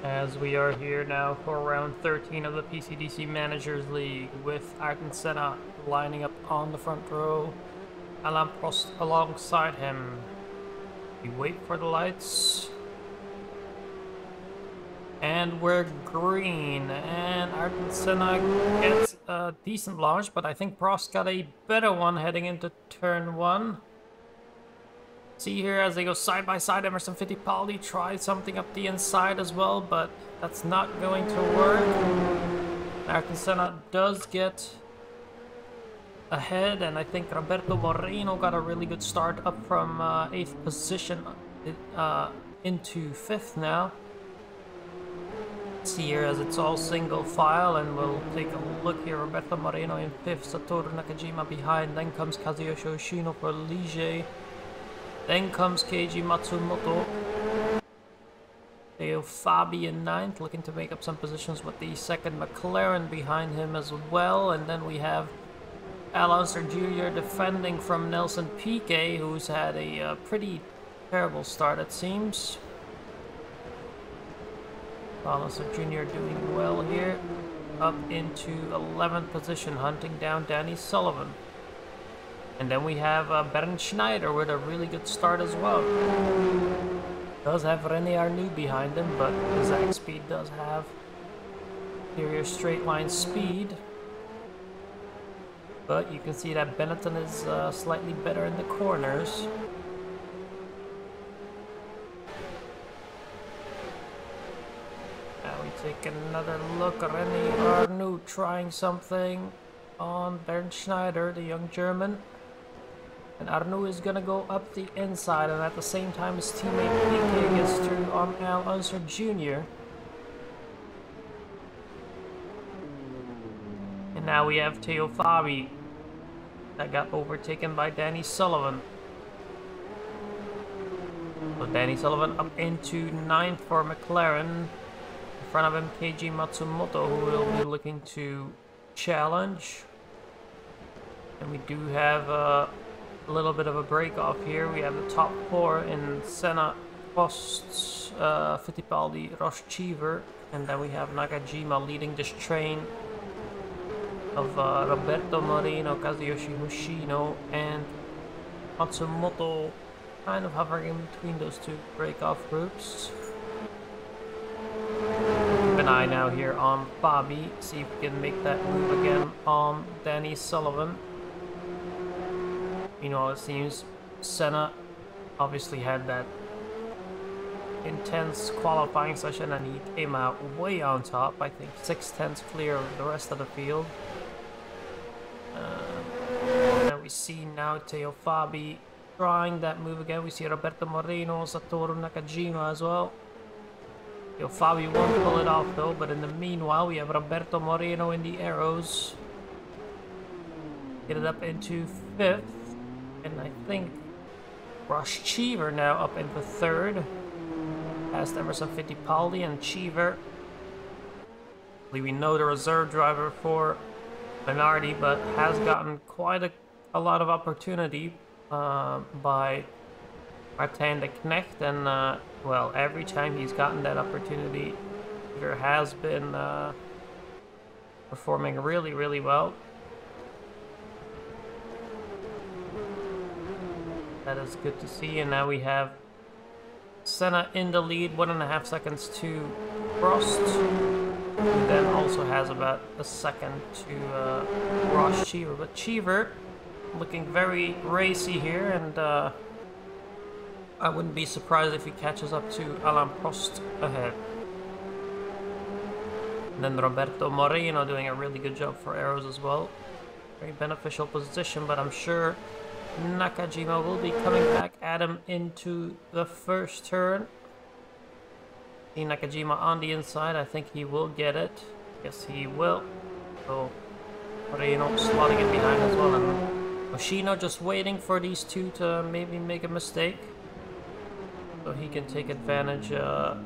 As we are here now for round 13 of the PCDC Managers League with Ayrton Senna lining up on the front row, Alain Prost alongside him. We wait for the lights. And we're green, and Ayrton Senna gets a decent launch, but I think Prost got a better one heading into turn 1. See here as they go side by side, Emerson Fittipaldi tries something up the inside as well, but that's not going to work. Ayrton Senna does get ahead, and I think Roberto Moreno got a really good start up from 8th position into 5th now. See here as it's all single file, and we'll take a look here. Roberto Moreno in 5th, Satoru Nakajima behind, then comes Kazuyoshi Yoshino for Ligier. Then comes Keiji Matsumoto. Theo Fabi in 9th, looking to make up some positions with the second McLaren behind him as well. And then we have Alonso Jr. defending from Nelson Piquet, who's had a pretty terrible start, it seems. Alonso Jr. doing well here, up into 11th position, hunting down Danny Sullivan. And then we have Bernd Schneider with a really good start as well. Does have René Arnoux behind him, but Zach Speed does have superior straight line speed. But you can see that Benetton is slightly better in the corners. Now we take another look at René Arnoux trying something on Bernd Schneider, the young German. And Arnoux is going to go up the inside, and at the same time his teammate Piquet gets through on Alonso Jr. And now we have Theo Fabi that got overtaken by Danny Sullivan. So Danny Sullivan up into 9th for McLaren. In front of him Keiji Matsumoto, who will be looking to challenge. And we do have a little bit of a break off here. We have the top 4 in Senna, Prost, Fittipaldi, Roche Cheever, and then we have Nakajima leading this train of Roberto Moreno, Kazuyoshi Hoshino, and Matsumoto kind of hovering in between those two break-off groups. Keep an eye now here on Fabi, see if we can make that move again on Danny Sullivan. You know, it seems Senna obviously had that intense qualifying session and he came out way on top. I think 6/10 clear of the rest of the field. And we see now Theo Fabi trying that move again. We see Roberto Moreno, Satoru Nakajima as well. Theo Fabi won't pull it off though, but in the meanwhile we have Roberto Moreno in the arrows. Get it up into 5th. And I think Roche Cheever now up into 3rd. Past Emerson Fittipaldi and Cheever. We know the reserve driver for Minardi, but has gotten quite a lot of opportunity by Martin de Knecht. And, well, every time he's gotten that opportunity, Cheever has been performing really, really well. That is good to see, and now we have Senna in the lead, 1.5 seconds to Prost, who then also has about a second to Roche Cheever. But Cheever looking very racy here, and I wouldn't be surprised if he catches up to Alain Prost ahead. And then Roberto Moreno doing a really good job for arrows as well. Very beneficial position, but I'm sure Nakajima will be coming back at him into the first turn. See Nakajima on the inside. I think he will get it. Yes, he will. So Moreno slotting it behind as well. And Hoshino just waiting for these two to maybe make a mistake, so he can take advantage of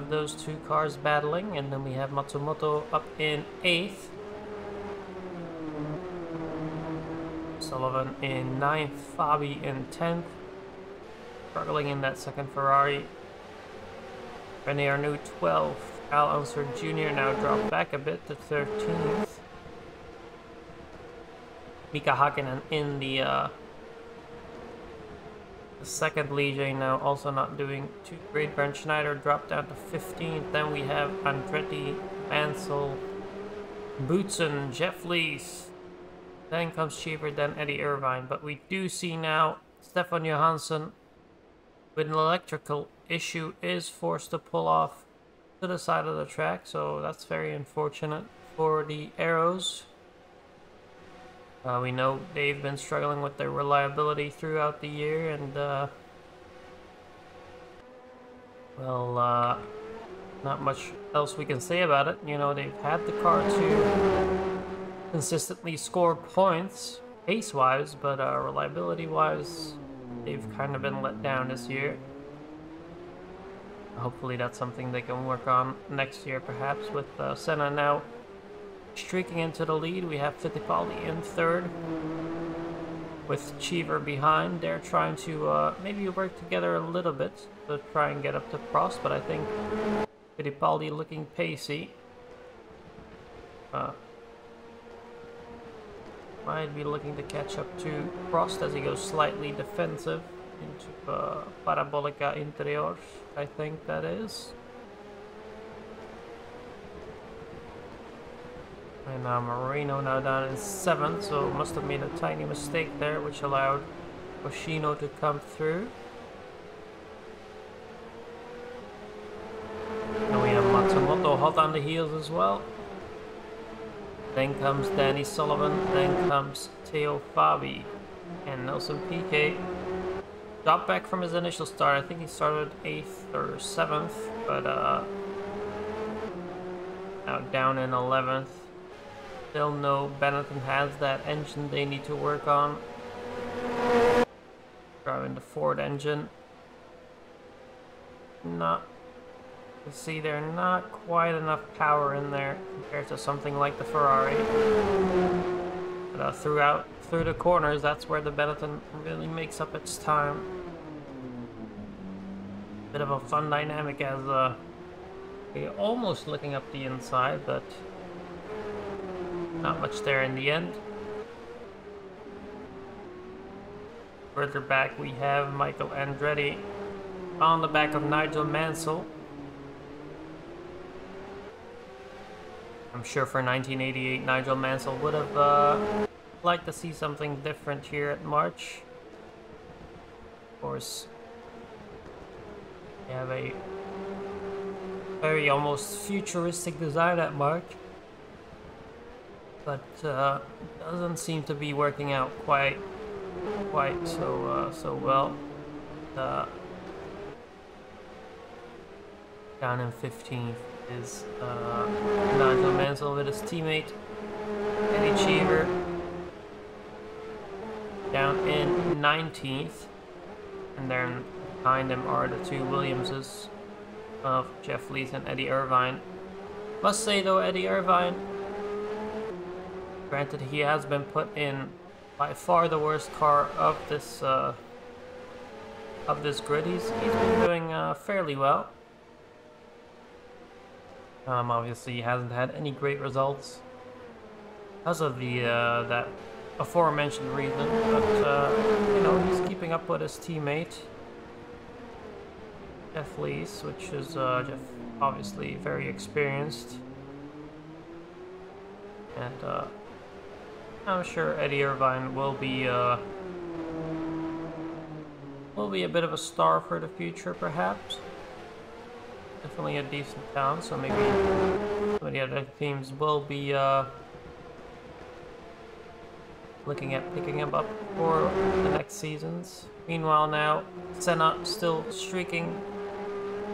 those two cars battling. And then we have Matsumoto up in 8th. Sullivan in 9th, Fabi in 10th. Struggling in that second Ferrari. Rene Arnoux 12th. Al Unser Jr. now dropped back a bit to 13th. Mika Hakkinen in the second Ligier now, also not doing too great. Bernd Schneider dropped down to 15th. Then we have Andretti, Mansell, Boutsen, Jeff Lees. Then comes Cheever, then Eddie Irvine. But we do see now Stefan Johansson with an electrical issue is forced to pull off to the side of the track. So that's very unfortunate for the Arrows. We know they've been struggling with their reliability throughout the year, and well, not much else we can say about it. You know, they've had the car to consistently score points pace-wise, but reliability-wise, they've kind of been let down this year. Hopefully that's something they can work on next year, perhaps, with Senna now streaking into the lead. We have Fittipaldi in third with Cheever behind. They're trying to maybe work together a little bit to try and get up to Prost, but I think Fittipaldi looking pacey. Might be looking to catch up to Prost as he goes slightly defensive into Parabolica Interiors, I think that is. And Marino now down in 7th, so must have made a tiny mistake there, which allowed Hoshino to come through. And we have Matsumoto hot on the heels as well. Then comes Danny Sullivan, then comes Theo Fabi, and Nelson Piquet. Dropped back from his initial start. I think he started 8th or 7th, but now down in 11th. Still no Benetton has that engine they need to work on. Driving the Ford engine. You see there not quite enough power in there compared to something like the Ferrari. But through the corners, that's where the Benetton really makes up its time. Bit of a fun dynamic as you're almost looking up the inside, but not much there in the end. Further back we have Michael Andretti on the back of Nigel Mansell. I'm sure for 1988 Nigel Mansell would have liked to see something different here at March. Of course, we have a very almost futuristic design at March, but doesn't seem to be working out quite so well. Down in 15th is Nigel Mansell with his teammate Eddie Cheever. Down in 19th, and then behind them are the two Williamses of Jeff Lees and Eddie Irvine. Must say though, Eddie Irvine, granted he has been put in by far the worst car of this grid, he's been doing fairly well. Obviously he hasn't had any great results because of the that aforementioned reason, but you know, he's keeping up with his teammate Jeff Lees, which is Jeff obviously very experienced, and I'm sure Eddie Irvine will be a bit of a star for the future, perhaps. Definitely a decent talent, so maybe some of the other teams will be looking at picking him up for the next seasons. Meanwhile now, Senna still streaking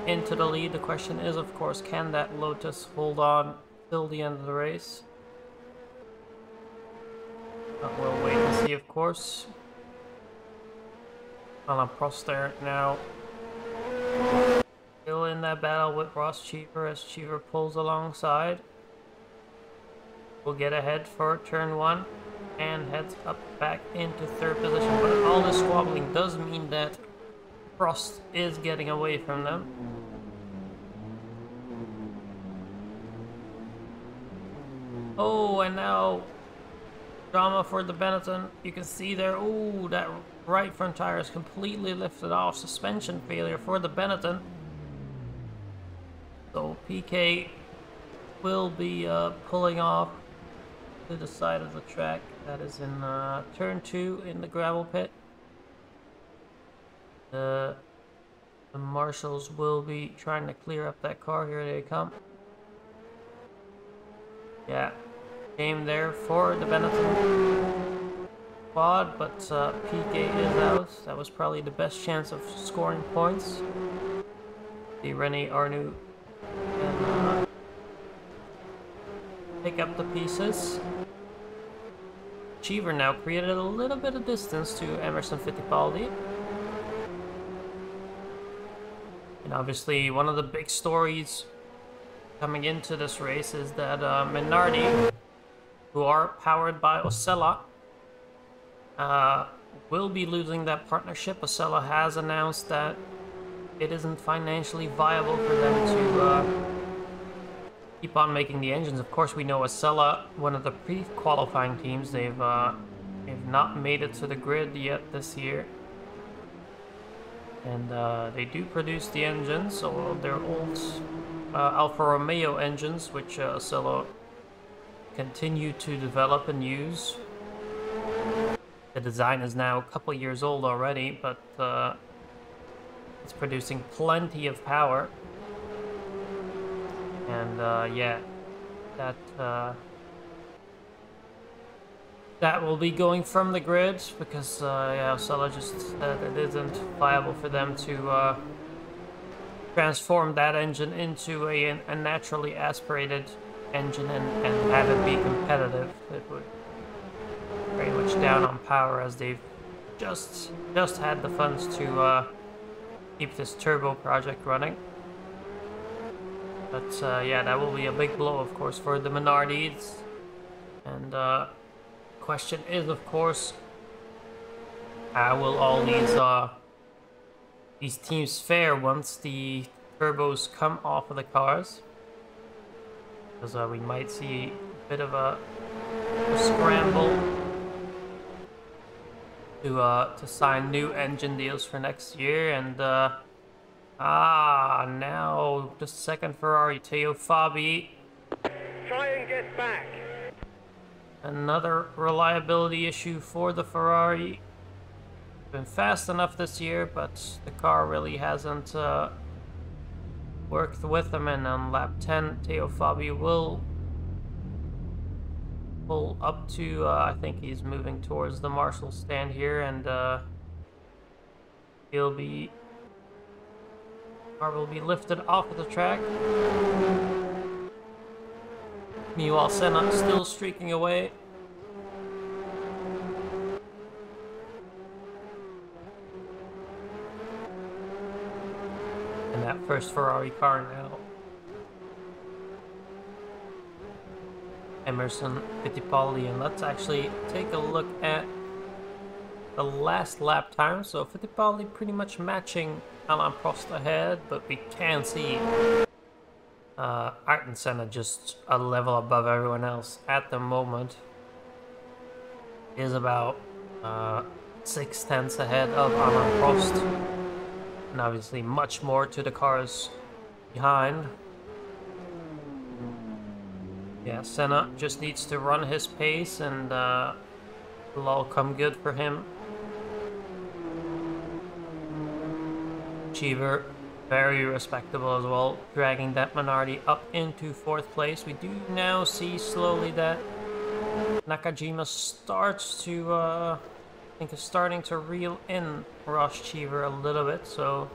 into the lead. The question is, of course, can that Lotus hold on till the end of the race? We'll wait and see, of course. Alain Prost there now, still in that battle with Ross Cheever as Cheever pulls alongside. We'll get ahead for turn 1 and heads up back into 3rd position. But all this squabbling does mean that Prost is getting away from them. Oh, and now drama for the Benetton. You can see there, oh, that right front tire is completely lifted off. Suspension failure for the Benetton. So PK will be pulling off to the side of the track. That is in turn 2 in the gravel pit. The marshals will be trying to clear up that car. Here they come. Yeah, aim there for the Benetton quad, but PK is out. That was probably the best chance of scoring points. The Rene Arnoux can pick up the pieces. Cheever now created a little bit of distance to Emerson Fittipaldi. And obviously one of the big stories coming into this race is that Minardi, who are powered by Osella, will be losing that partnership. Osella has announced that it isn't financially viable for them to keep on making the engines. Of course, we know Osella, one of the pre-qualifying teams, they've not made it to the grid yet this year. And they do produce the engines, so they're old Alfa Romeo engines, which Osella continue to develop and use. The design is now a couple years old already, but it's producing plenty of power. And yeah, that will be going from the grid because yeah, Osella just said it isn't viable for them to transform that engine into a naturally aspirated engine and have it be competitive. It would very much down on power, as they've just had the funds to keep this turbo project running. But yeah, that will be a big blow, of course, for the Minardis. And question is, of course, how will all these teams fare once the turbos come off of the cars? Because we might see a bit of a scramble to sign new engine deals for next year. And now the second Ferrari, Teo Fabi. Try and get back. Another reliability issue for the Ferrari. Been fast enough this year, but the car really hasn't worked with them. And on lap 10, Teo Fabi will pull up to, I think he's moving towards the marshal stand here, and car will be lifted off of the track. Meanwhile, Senna still streaking away. And that first Ferrari car now. Emerson Fittipaldi, and let's actually take a look at the last lap time. So Fittipaldi pretty much matching Alain Prost ahead, but we can see Ayrton Senna just a level above everyone else at the moment. Is about 6/10 ahead of Alain Prost, and obviously much more to the cars behind. Yeah, Senna just needs to run his pace, and it'll all come good for him. Cheever, very respectable as well, dragging that Minardi up into 4th place. We do now see slowly that Nakajima starts to, I think is starting to reel in Ross Cheever a little bit, so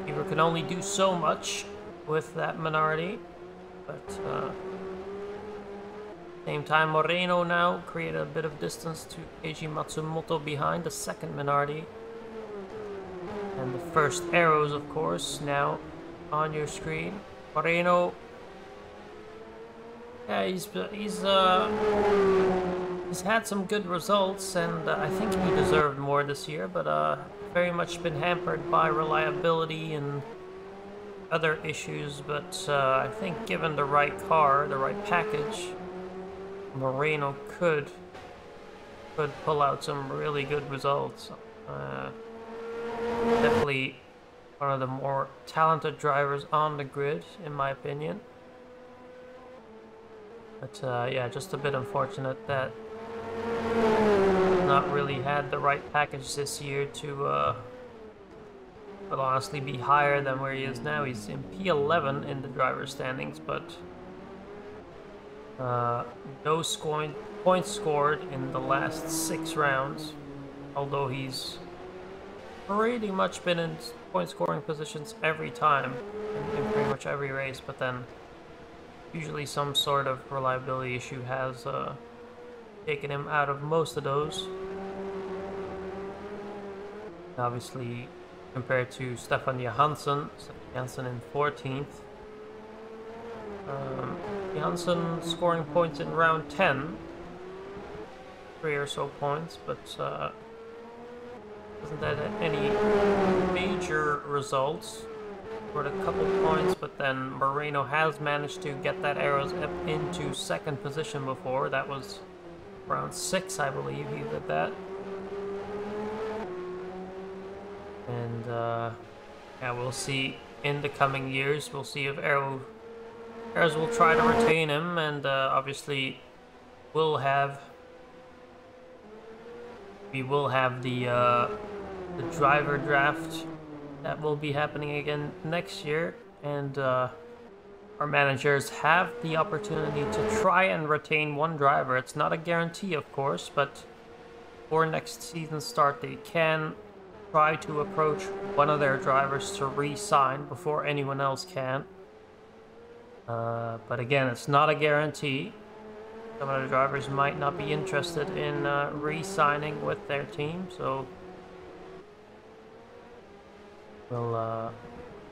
Cheever can only do so much with that Minardi. But same time, Moreno now created a bit of distance to Keiji Matsumoto behind the second Minardi. And the first arrows, of course, now on your screen. Moreno, yeah, he's had some good results, and I think he deserved more this year, but very much been hampered by reliability and other issues, but I think given the right car, the right package, Moreno could pull out some really good results. Definitely one of the more talented drivers on the grid, in my opinion. But yeah, just a bit unfortunate that not really had the right package this year to will honestly be higher than where he is now. He's in P11 in the driver's standings, but no points scored in the last 6 rounds, although he's pretty much been in point scoring positions every time in pretty much every race, but then usually some sort of reliability issue has taken him out of most of those. Obviously, compared to Stefan Johansson in 14th. Johansson scoring points in round 10, 3 or so points, but doesn't have any major results. Scored a couple points, but then Moreno has managed to get that Arrows up into 2nd position before. That was round 6, I believe he did that. And yeah, we'll see in the coming years. We'll see if Arrows will try to retain him, and obviously we will have the driver draft that will be happening again next year, and our managers have the opportunity to try and retain one driver. It's not a guarantee, of course, but for next season's start they can try to approach one of their drivers to re-sign before anyone else can. But again, it's not a guarantee. Some of the drivers might not be interested in re-signing with their team, so we'll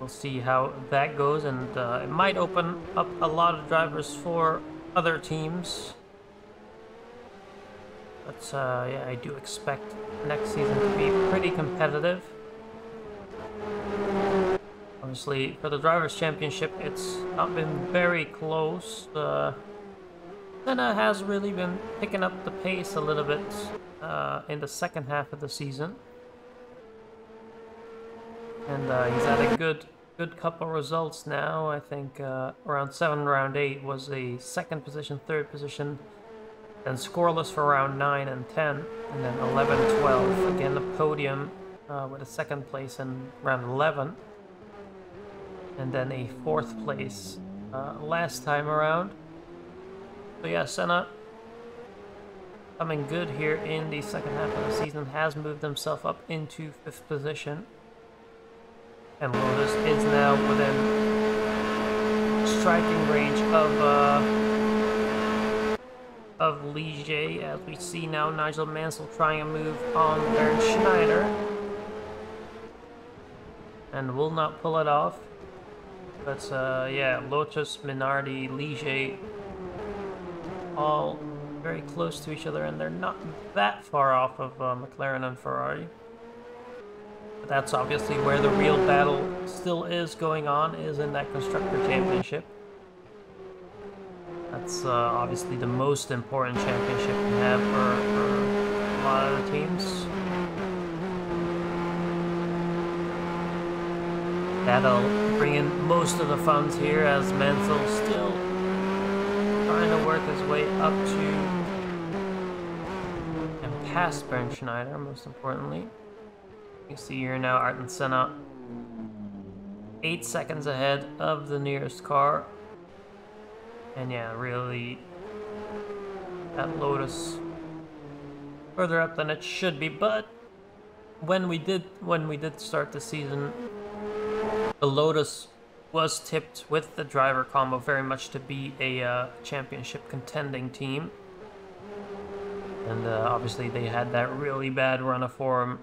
see how that goes, and it might open up a lot of drivers for other teams. But yeah, I do expect next season to be pretty competitive. Honestly, for the Drivers' Championship, it's not been very close. Senna has really been picking up the pace a little bit in the second half of the season. And he's had a good couple results now. I think round 7, round 8 was a 2nd position, 3rd position, then scoreless for round 9 and 10, and then 11, 12, again a podium with a 2nd place in round 11, and then a 4th place last time around. So yeah, Senna coming good here in the second half of the season, has moved himself up into 5th position. And Lotus is now within striking range of Ligier, as we see now Nigel Mansell trying a move on Bernd Schneider. And will not pull it off. But yeah, Lotus, Minardi, Ligier, all very close to each other, and they're not that far off of McLaren and Ferrari. But that's obviously where the real battle still is going on, is in that Constructor Championship. That's obviously the most important championship we have for a lot of the teams. That'll bring in most of the funds here, as Mansell still trying to work his way up to and past Bernd Schneider, most importantly. You see here now Ayrton Senna 8 seconds ahead of the nearest car. And yeah, really, that Lotus further up than it should be. But when we did start the season, the Lotus was tipped with the driver combo very much to be a championship contending team. And obviously they had that really bad run of form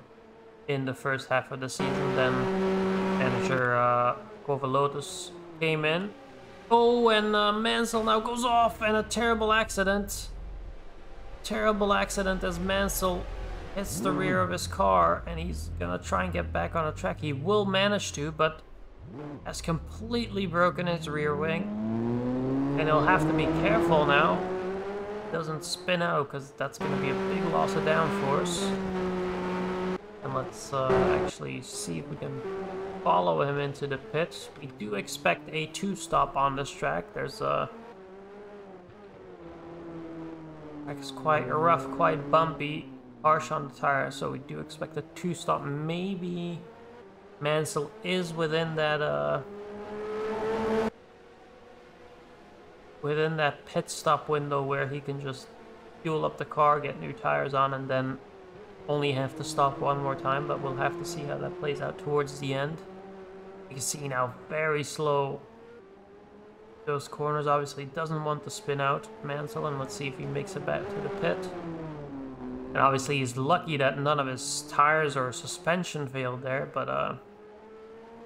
in the first half of the season. Then manager Kovalotus came in. Oh, and Mansell now goes off, and a terrible accident. Terrible accident as Mansell hits the rear of his car, and he's gonna try and get back on the track. He will manage to, but has completely broken his rear wing. And he'll have to be careful now. Doesn't spin out, because that's going to be a big loss of downforce. And let's actually see if we can follow him into the pit. We do expect a 2-stop on this track. There's it's quite rough, quite bumpy, harsh on the tire, so we do expect a 2-stop. Maybe Mansell is within that pit stop window where he can just fuel up the car, get new tires on, and then only have to stop one more time. But we'll have to see how that plays out towards the end. You can see now, very slow. Those corners, obviously doesn't want to spin out, Mansell, and let's see if he makes it back to the pit. And obviously he's lucky that none of his tires or suspension failed there, but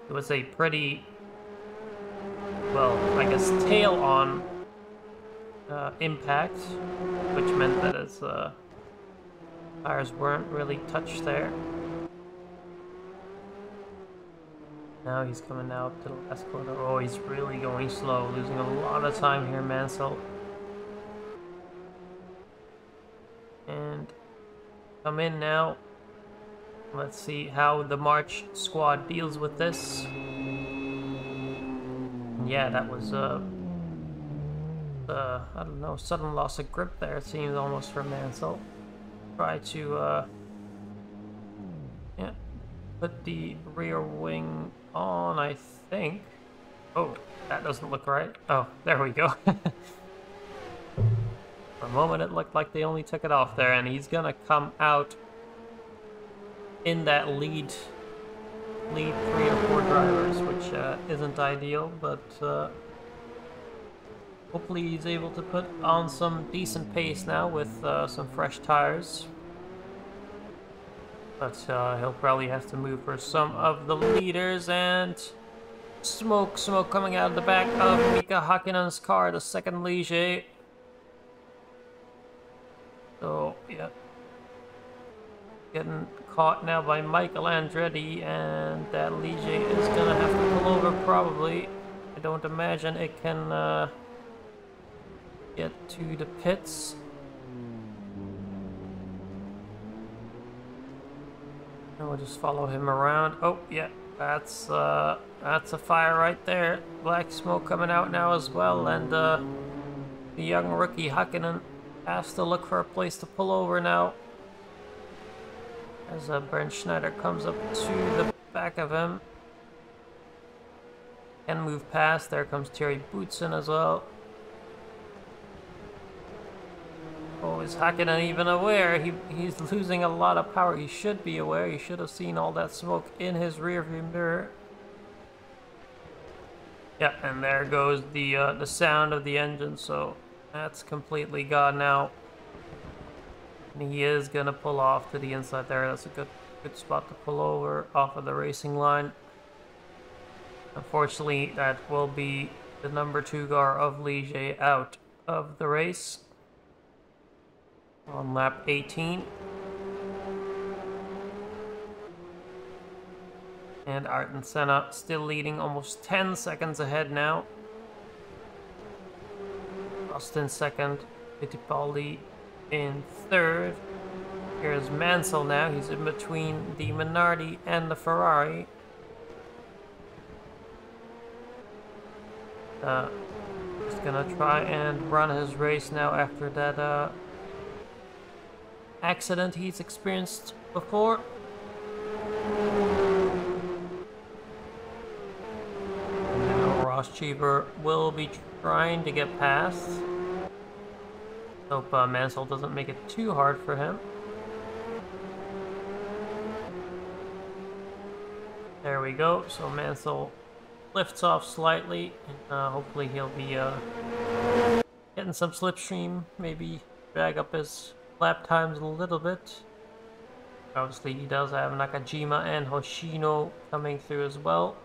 it was a pretty, well, I guess tail-on impact, which meant that his tires weren't really touched there. Now he's coming out to the last corner. Oh, he's really going slow, losing a lot of time here, Mansell. And come in now. Let's see how the March squad deals with this. Yeah, that was I don't know, sudden loss of grip there, it seems, almost for Mansell. Try to yeah, put the rear wing on, I think. Oh, that doesn't look right. Oh, there we go. For a moment it looked like they only took it off there, and he's gonna come out in that lead 3 or 4 drivers, which isn't ideal, but hopefully he's able to put on some decent pace now with some fresh tires. But he'll probably have to move for some of the leaders, and smoke coming out of the back of Mika Hakkinen's car, the second Ligier. So, yeah. Getting caught now by Michael Andretti, and that Ligier is gonna have to pull over probably. I don't imagine it can get to the pits. And we'll just follow him around. Oh, yeah, that's a fire right there. Black smoke coming out now as well, and the young rookie Hakkinen has to look for a place to pull over now. As Bernd Schneider comes up to the back of him. Can move past. There comes Thierry Boutsen as well. Oh, is Hakkinen even aware? He's losing a lot of power. He should be aware. He should have seen all that smoke in his rearview mirror. Yeah, and there goes the sound of the engine, so that's completely gone now. And he is gonna pull off to the inside there. That's a good spot to pull over off of the racing line. Unfortunately, that will be the number 2 car of Ligier out of the race on lap 18. And Ayrton Senna still leading, almost 10 seconds ahead now. Austin second, Fittipaldi in third. Here's Mansell now. He's in between the Minardi and the Ferrari. He's gonna try and run his race now after that accident he's experienced before. Now Ross Cheever will be trying to get past. Hope Mansell doesn't make it too hard for him. There we go. So Mansell lifts off slightly, and hopefully he'll be getting some slipstream, maybe drag up his lap times a little bit. Obviously he does have Nakajima and Hoshino coming through as well.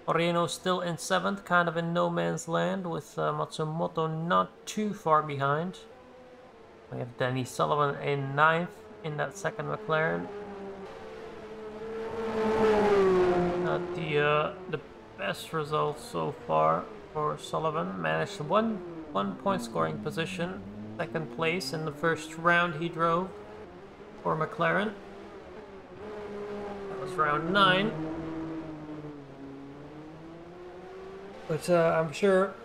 Moreno still in 7th, kind of in no man's land, with Matsumoto not too far behind. We have Danny Sullivan in 9th in that second McLaren. best result so far for Sullivan. Managed one point scoring position, second place in the first round he drove for McLaren. That was round 9. But I'm sure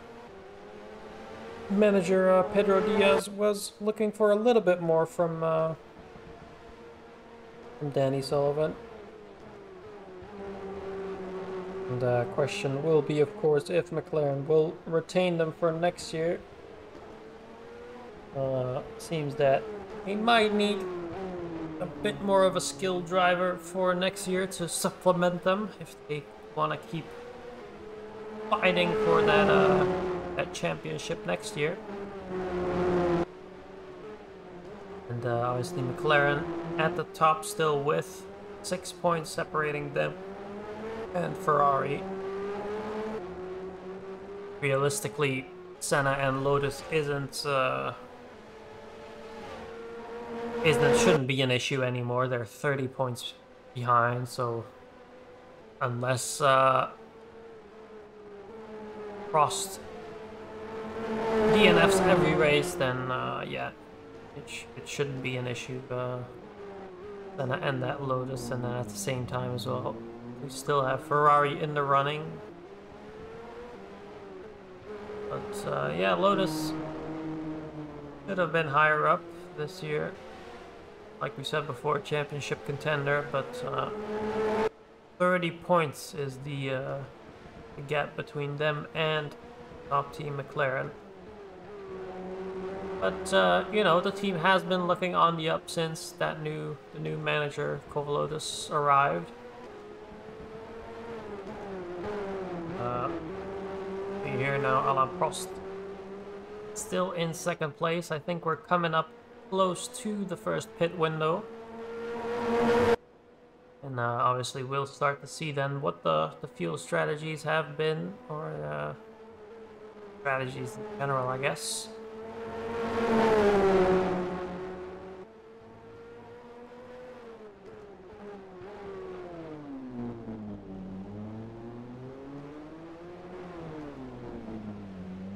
manager Pedro Diaz was looking for a little bit more from Danny Sullivan. And the question will be, of course, if McLaren will retain them for next year. Seems that he might need a bit more of a skilled driver for next year to supplement them if they want to keep fighting for that championship next year. And obviously McLaren at the top still with 6 points separating them and Ferrari. Realistically, Senna and Lotus shouldn't be an issue anymore. They're 30 points behind, so unless Prost DNFs every race, then yeah, it shouldn't be an issue. Senna and that Lotus, and then at the same time as well, we still have Ferrari in the running. But yeah, Lotus should have been higher up this year. Like we said before, championship contender, but 30 points is the gap between them and top team McLaren. But you know, the team has been looking on the up since the new manager Kovalotis arrived. Here now, Alain Prost still in second place. I think we're coming up close to the first pit window. And obviously we'll start to see then what the fuel strategies have been, or strategies in general, I guess.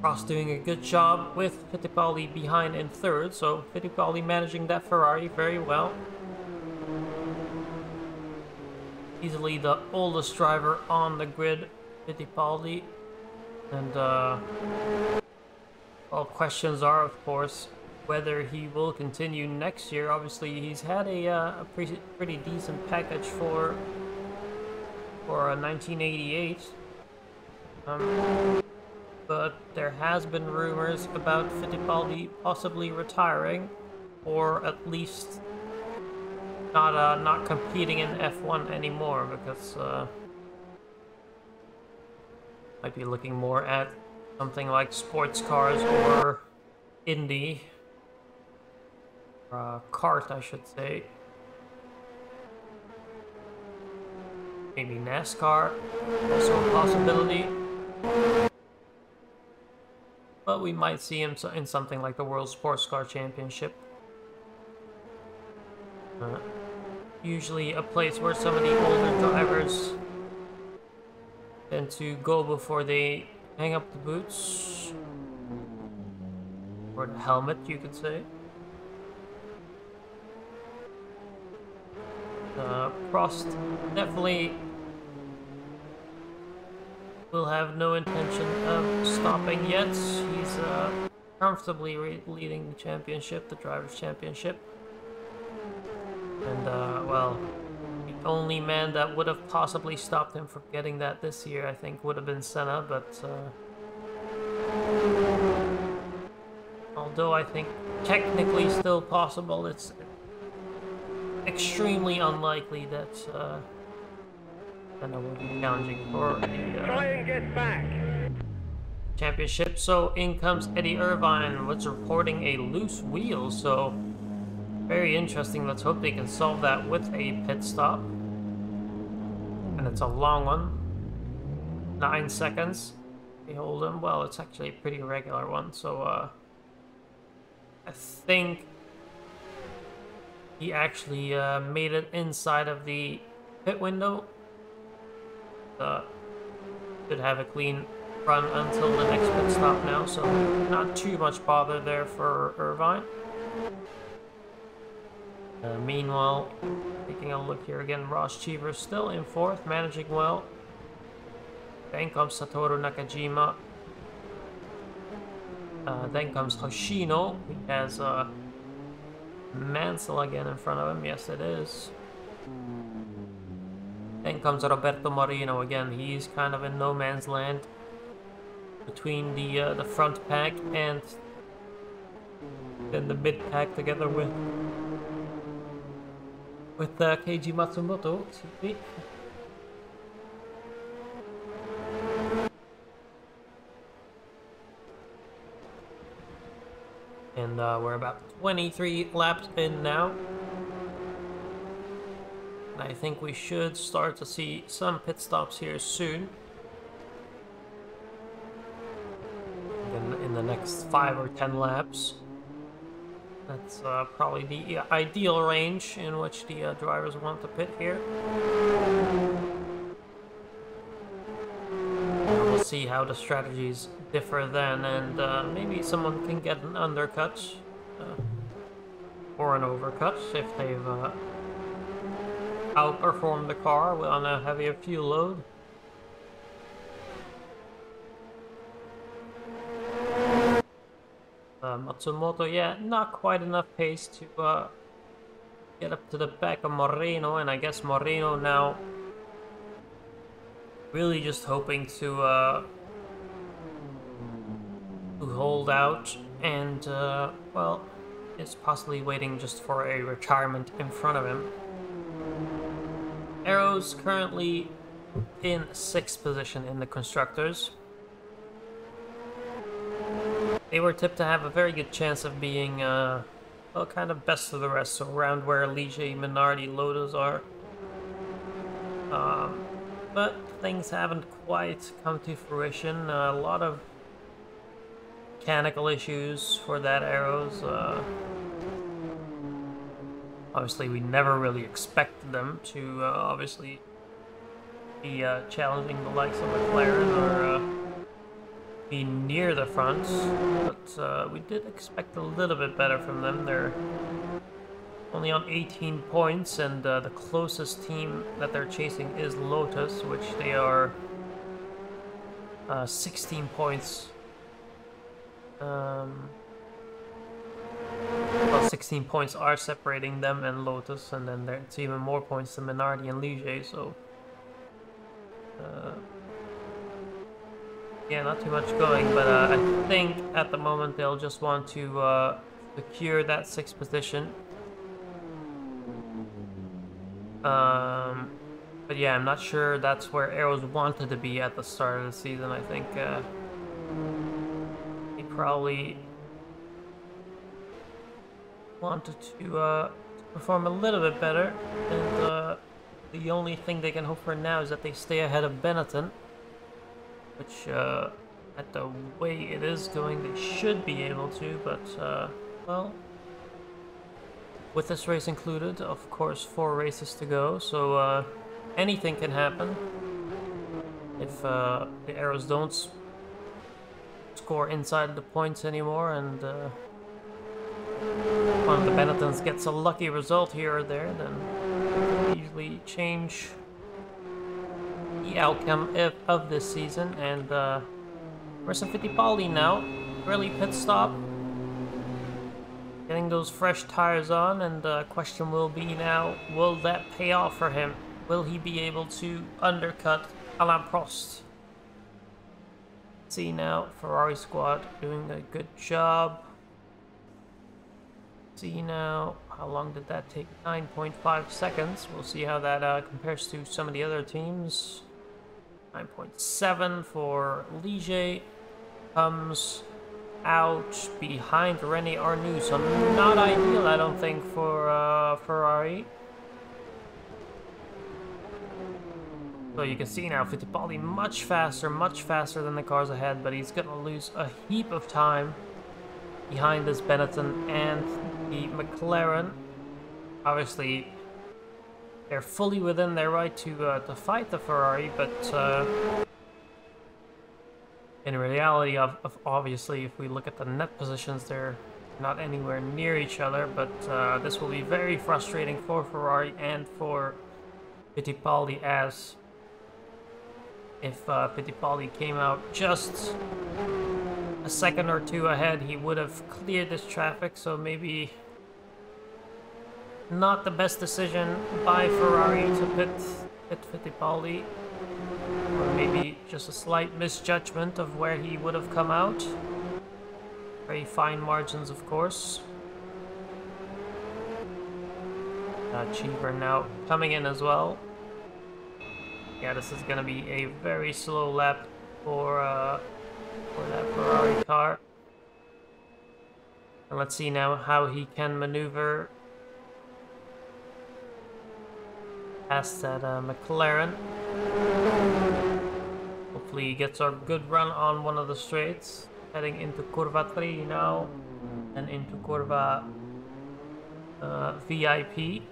Prost doing a good job with Fittipaldi behind in third, so Fittipaldi managing that Ferrari very well. Easily the oldest driver on the grid, Fittipaldi. And well, questions are, of course, whether he will continue next year. Obviously, he's had a pretty decent package for 1988. But there has been rumors about Fittipaldi possibly retiring, or at least not competing in F1 anymore, because might be looking more at something like sports cars or Indy, kart, I should say. Maybe NASCAR, also a possibility. But we might see him in something like the World Sports Car Championship. Usually a place where some of the older drivers tend to go before they hang up the boots. Or the helmet, you could say. Prost definitely will have no intention of stopping yet. He's comfortably leading the championship, the Drivers' Championship. And, well, the only man that would have possibly stopped him from getting that this year, I think, would have been Senna, but although I think technically still possible, it's extremely unlikely that Senna will be challenging for Try and get back. championship. So in comes Eddie Irvine, was reporting a loose wheel, so very interesting. Let's hope they can solve that with a pit stop. And it's a long one. 9 seconds. They hold him. Well, it's actually a pretty regular one, so I think he actually made it inside of the pit window. should have a clean run until the next pit stop now, so not too much bother there for Irvine. Meanwhile, taking a look here again, Ross Cheever still in 4th, managing well. Then comes Satoru Nakajima. Then comes Hoshino. He has Mansell again in front of him. Yes, it is. Then comes Roberto Marino again. He's kind of in no man's land between the front pack and then the mid pack together with Keiji Matsumoto. Excuse me. And we're about 23 laps in now. And I think we should start to see some pit stops here soon. In the next 5 or 10 laps. That's probably the ideal range in which the drivers want to pit here. And we'll see how the strategies differ then, and maybe someone can get an undercut or an overcut if they've outperformed the car on a heavier fuel load. Matsumoto, yeah, not quite enough pace to get up to the back of Moreno, and I guess Moreno now really just hoping to hold out and, well, is possibly waiting just for a retirement in front of him. Arrow's currently in 6th position in the Constructors. They were tipped to have a very good chance of being, well, kind of best of the rest, so around where Ligier, Minardi, Lotus are. But things haven't quite come to fruition. A lot of mechanical issues for that Arrows. Obviously, we never really expected them to, obviously, be challenging the likes of McLaren or be near the front, but we did expect a little bit better from them. They're only on 18 points, and the closest team that they're chasing is Lotus, which they are 16 points. Well, 16 points are separating them and Lotus, and then there's even more points to Minardi and Ligier, so yeah, not too much going, but I think at the moment they'll just want to secure that 6th position. But yeah, I'm not sure that's where Arrows wanted to be at the start of the season. I think he probably wanted to perform a little bit better, and the only thing they can hope for now is that they stay ahead of Benetton, which at the way it is going they should be able to, but well, with this race included, of course 4 races to go, so anything can happen if the Arrows don't score inside the points anymore, and one of the Benettons gets a lucky result here or there, then it can easily change the outcome of this season. And Emerson Fittipaldi now, early pit stop, getting those fresh tires on, and the question will be now, will that pay off for him? Will he be able to undercut Alain Prost? See now, Ferrari squad doing a good job. See now, how long did that take? 9.5 seconds. We'll see how that compares to some of the other teams. 9.7 for Ligier. Comes out behind René Arnoux, so not ideal, I don't think, for Ferrari. So you can see now Fittipaldi much faster than the cars ahead, but he's gonna lose a heap of time behind this Benetton and the McLaren. Obviously, they're fully within their right to fight the Ferrari, but In reality, of obviously, if we look at the net positions, they're not anywhere near each other, but this will be very frustrating for Ferrari and for Fittipaldi, as if Fittipaldi came out just a second or two ahead, he would have cleared this traffic, so maybe not the best decision by Ferrari to pit Fittipaldi, or maybe just a slight misjudgment of where he would have come out. Very fine margins, of course. Cheever now coming in as well. Yeah, this is gonna be a very slow lap for that Ferrari car. And let's see now how he can maneuver past that McLaren. Hopefully he gets a good run on one of the straights. Heading into Curva 3 now, and into Curva VIP.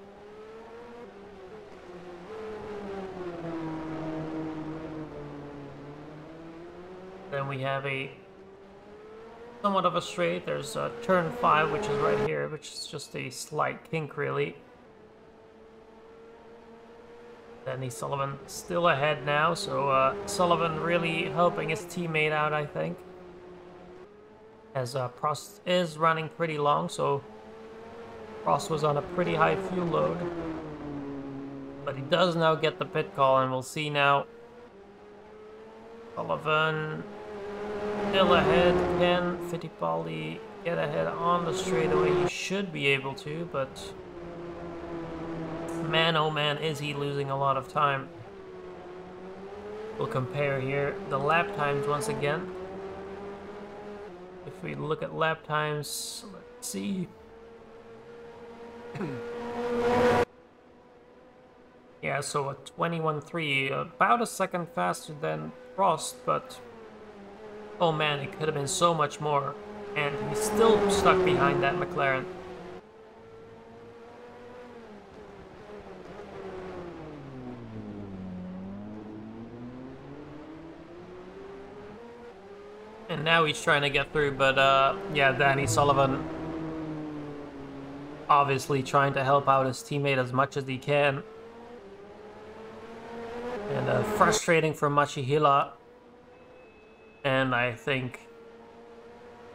Then we have a somewhat of a straight. There's turn 5, which is right here, which is just a slight kink, really. Danny Sullivan still ahead now, so Sullivan really helping his teammate out, I think. As Prost is running pretty long, so Prost was on a pretty high fuel load. But he does now get the pit call, and we'll see now. Sullivan still ahead. Can Fittipaldi get ahead on the straightaway? He should be able to, but man, oh man, is he losing a lot of time. We'll compare here the lap times once again. If we look at lap times, let's see. Yeah, so a 21.3, about a second faster than Prost, but oh man, it could have been so much more. And he's still stuck behind that McLaren. And now he's trying to get through, but yeah, Danny Sullivan obviously trying to help out his teammate as much as he can. And frustrating for Machihila. And I think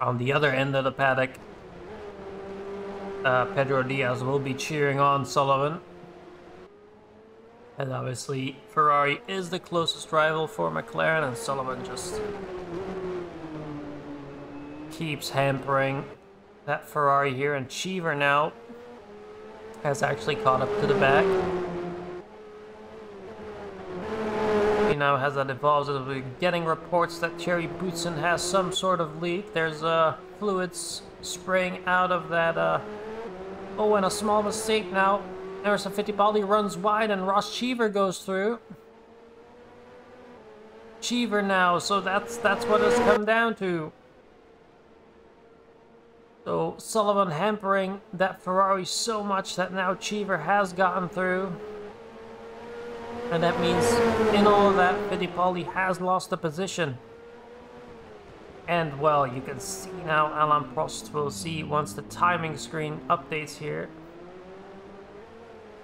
on the other end of the paddock, Pedro Diaz will be cheering on Sullivan. And obviously Ferrari is the closest rival for McLaren, and Sullivan just keeps hampering that Ferrari here. And Cheever now has actually caught up to the back. He now has that evolved. We're getting reports that Thierry Boutsen has some sort of leak. There's fluids spraying out of that. Oh, and a small mistake now. Emerson Fittipaldi runs wide and Ross Cheever goes through. Cheever now, so that's what it's come down to. So Sullivan hampering that Ferrari so much that now Cheever has gotten through. And that means in all of that, Fittipaldi has lost the position. And well, you can see now Alain Prost will see once the timing screen updates here.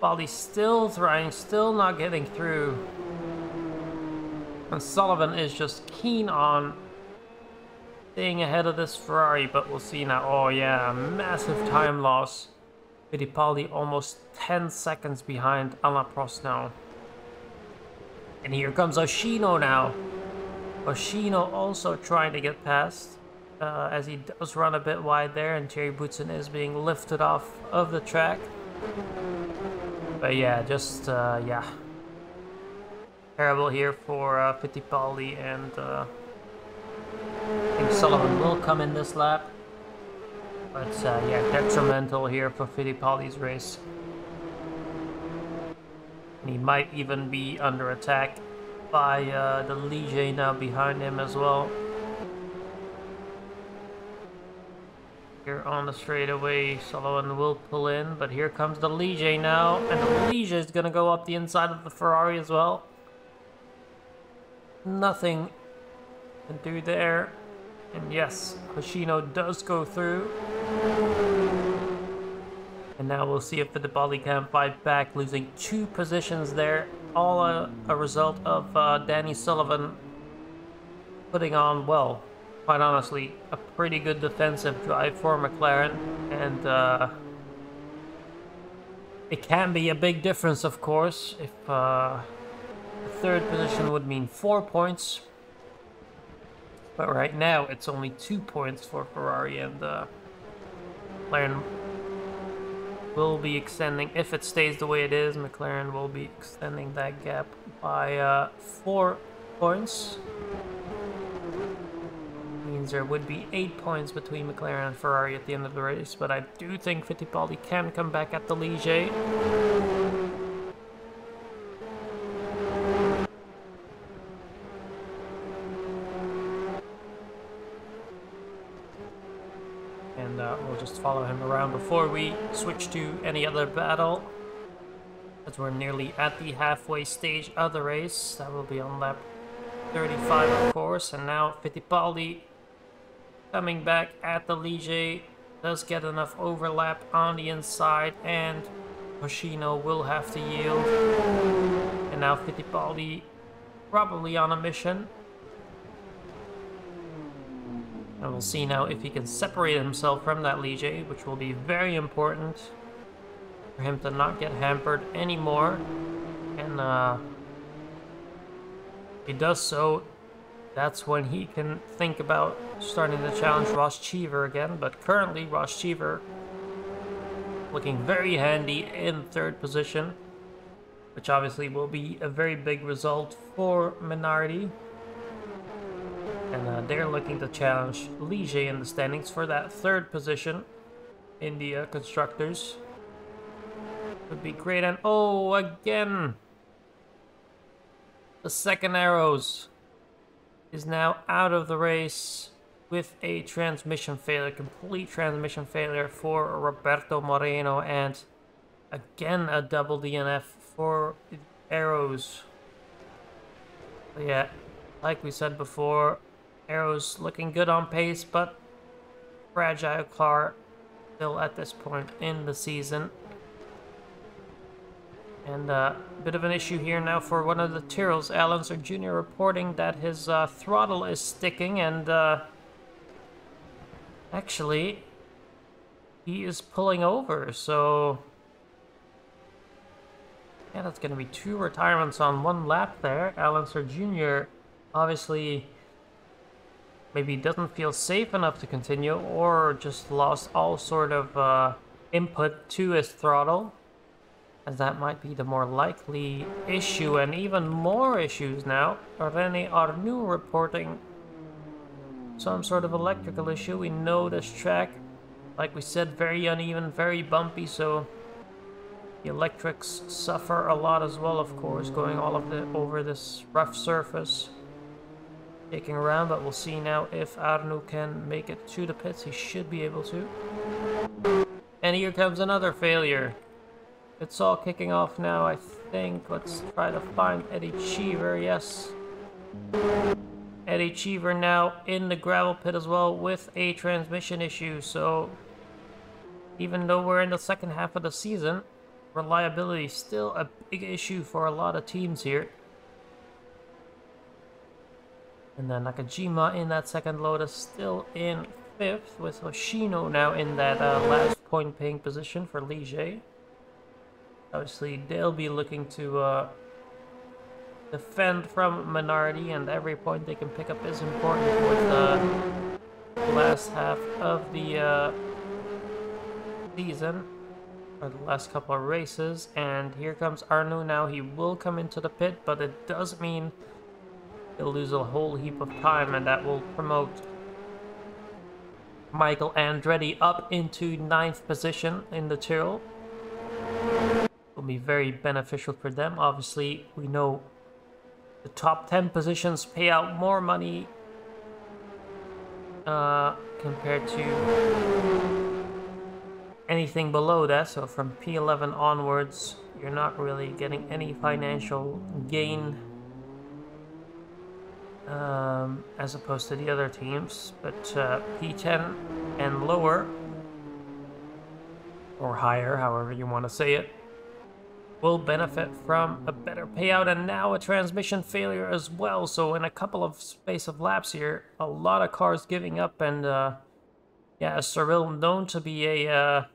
Fittipaldi still trying, still not getting through. And Sullivan is just keen on staying ahead of this Ferrari, but we'll see now. Oh yeah, massive time loss. Fittipaldi almost 10 seconds behind Alain Prost now. And here comes Oshino now. Oshino also trying to get past, as he does run a bit wide there, and Thierry Boutsen is being lifted off of the track. But yeah, just, yeah. Terrible here for Fittipaldi, and I think Sullivan will come in this lap. But yeah, detrimental here for Fittipaldi's race. And he might even be under attack by the Ligier now behind him as well. Here on the straightaway, Sullivan will pull in, but here comes the Ligier now, and the Ligier is going to go up the inside of the Ferrari as well. Nothing can do there. And yes, Hoshino does go through. And now we'll see if Fittipaldi can fight back, losing 2 positions there. All a result of Danny Sullivan putting on, well, quite honestly, a pretty good defensive drive for McLaren. And it can be a big difference, of course, if the 3rd position would mean 4 points. But right now, it's only 2 points for Ferrari, and McLaren will be extending, if it stays the way it is, McLaren will be extending that gap by 4 points. Means there would be 8 points between McLaren and Ferrari at the end of the race, but I do think Fittipaldi can come back at the Ligier. And we'll just follow him around before we switch to any other battle, as we're nearly at the halfway stage of the race. That will be on lap 35, of course. And now Fittipaldi coming back at the Ligier, does get enough overlap on the inside, and Hoshino will have to yield. And now Fittipaldi probably on a mission. And we'll see now if he can separate himself from that Ligier, which will be very important for him to not get hampered anymore. And if he does so, that's when he can think about starting to challenge Ross Cheever again. But currently, Ross Cheever looking very handy in 3rd position, which obviously will be a very big result for Minardi. And they're looking to challenge Ligier in the standings for that 3rd position in the constructors. Would be great. And oh, again, the 2nd Arrows is now out of the race with a transmission failure, complete transmission failure for Roberto Moreno, and again a double DNF for the Arrows. So yeah, like we said before, Arrows looking good on pace, but fragile car still at this point in the season. And a bit of an issue here now for one of the Tyrrells. Alonso Jr. reporting that his throttle is sticking, and actually he is pulling over. So yeah, that's going to be 2 retirements on 1 lap there. Alonso Jr. obviously maybe doesn't feel safe enough to continue, or just lost all sort of input to his throttle, as that might be the more likely issue. And even more issues now. René Arnoux reporting some sort of electrical issue. We know this track, like we said, very uneven, very bumpy, so the electrics suffer a lot as well, of course, going all of over this rough surface, shaking around. But we'll see now if Arnoux can make it to the pits. He should be able to. And here comes another failure. It's all kicking off now, I think. Let's try to find Eddie Cheever. Yes. Eddie Cheever now in the gravel pit as well with a transmission issue. So even though we're in the 2nd half of the season, reliability is still a big issue for a lot of teams here. And then Nakajima in that 2nd Lotus still in 5th, with Hoshino now in that last point paying position for Ligier. Obviously, they'll be looking to defend from Minardi, and every point they can pick up is important with the last half of the season, or the last couple of races. And here comes Arnoux now. He will come into the pit, but it does mean he'll lose a whole heap of time, and that will promote Michael Andretti up into 9th position in the Tyrrell. Will be very beneficial for them. Obviously, we know the top 10 positions pay out more money compared to anything below that. So from P11 onwards, you're not really getting any financial gain as opposed to the other teams. But P10 and lower, or higher, however you want to say it, will benefit from a better payout, and now a transmission failure as well. So in a couple of space of laps here, a lot of cars giving up, and yeah, Estoril known to be a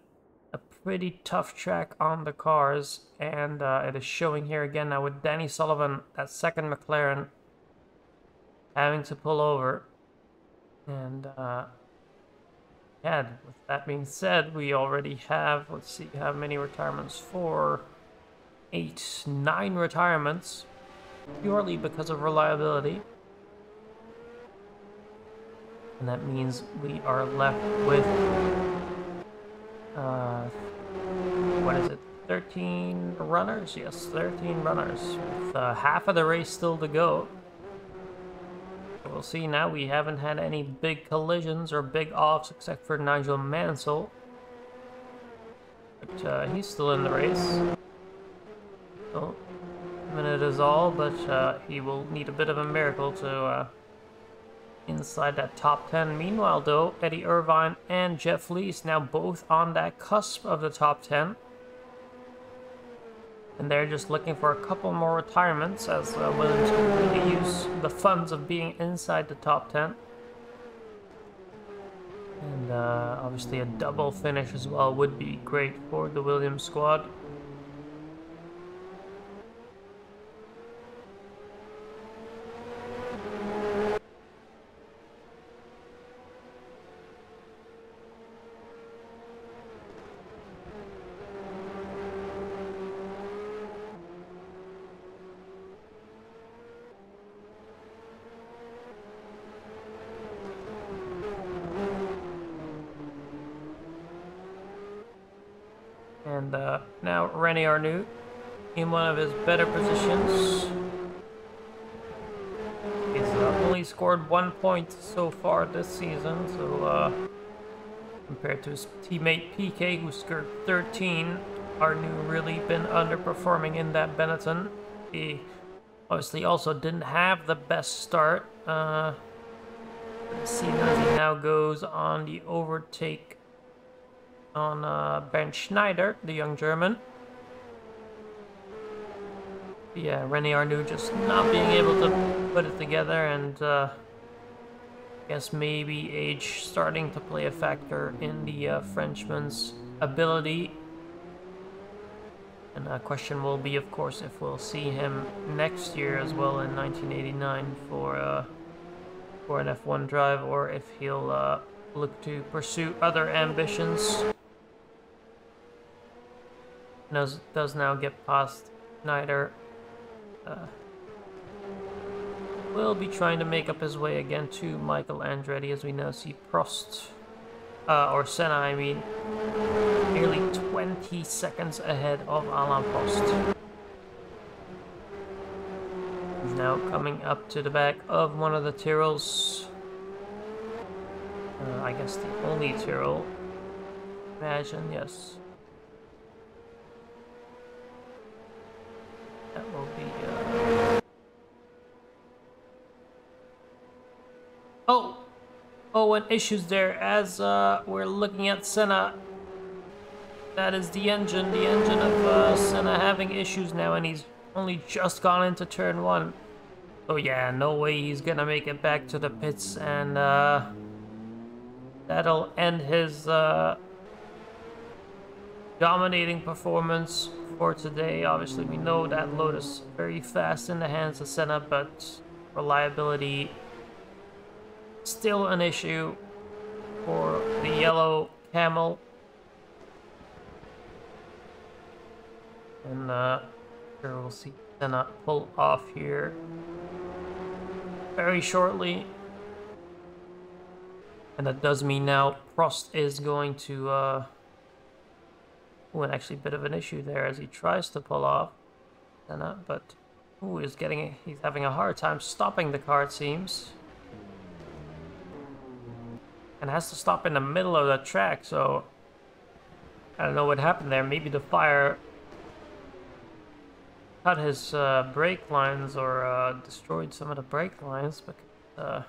pretty tough track on the cars, and it is showing here again now with Danny Sullivan, that second McLaren, having to pull over. And yeah, with that being said, we already have, let's see how many retirements, 4, 8, 9 retirements, purely because of reliability. And that means we are left with, what is it, 13 runners? Yes, 13 runners, with half of the race still to go. We'll see now, we haven't had any big collisions or big offs except for Nigel Mansell. But he's still in the race. So, a minute is all, but he will need a bit of a miracle to inside that top 10. Meanwhile though, Eddie Irvine and Jeff Lees now both on that cusp of the top 10. And they're just looking for a couple more retirements, as Williams can really use the funds of being inside the top 10. And obviously a double finish as well would be great for the Williams squad. And now René Arnoux in one of his better positions. He's only scored 1 point so far this season, so compared to his teammate PK, who scored 13, Arnoux really been underperforming in that Benetton. He obviously also didn't have the best start. Let's see as he now goes on the overtake on Ben Schneider, the young German. Yeah, René Arnoux just not being able to put it together, and I guess maybe age starting to play a factor in the Frenchman's ability. And the question will be, of course, if we'll see him next year as well in 1989 for an F1 drive, or if he'll look to pursue other ambitions. Does now get past Schneider. Will be trying to make up his way again to Michael Andretti, as we now see Prost, or Senna, I mean, nearly 20 seconds ahead of Alain Prost. He's now coming up to the back of one of the Tyrrells. I guess the only Tyrrell. Imagine, yes. That will be, Oh, and issues there as we're looking at Senna. That is the engine of Senna having issues now, and he's only just gone into turn 1. So yeah, no way he's gonna make it back to the pits, and that'll end his dominating performance for today. Obviously, we know that Lotus very fast in the hands of Senna, but reliability still an issue for the yellow camel. And sure we'll see Senna pull off here very shortly. And that does mean now Prost is going to and actually a bit of an issue there as he tries to pull off Senna, but he's having a hard time stopping the car, it seems. And has to stop in the middle of the track, so I don't know what happened there. Maybe the fire cut his brake lines, or destroyed some of the brake lines, but Yeah,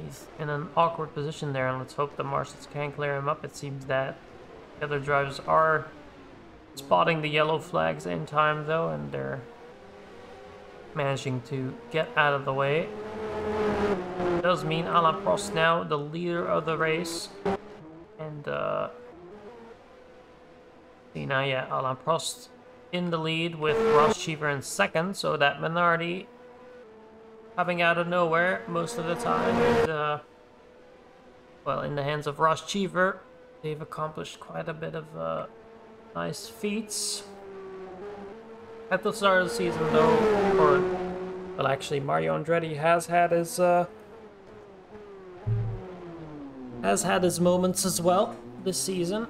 he's in an awkward position there, and let's hope the marshals can clear him up. It seems that the other drivers are spotting the yellow flags in time, though, and they're managing to get out of the way. It does mean Alain Prost now the leader of the race, and see now, yeah, Alain Prost in the lead with Ross Cheever in second, so that minority coming out of nowhere most of the time, and well, in the hands of Ross Cheever, they've accomplished quite a bit of nice feats at the start of the season, though. Or, well, actually, Mario Andretti has had his moments as well this season.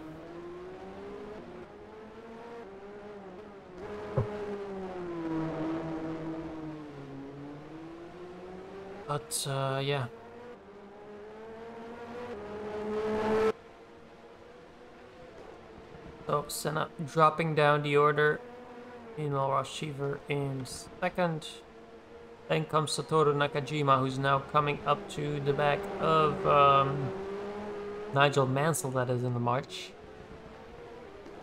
But yeah. So Senna dropping down the order. Meanwhile, Ross Cheever in second. Then comes Satoru Nakajima, who's now coming up to the back of Nigel Mansell, that is, in the march.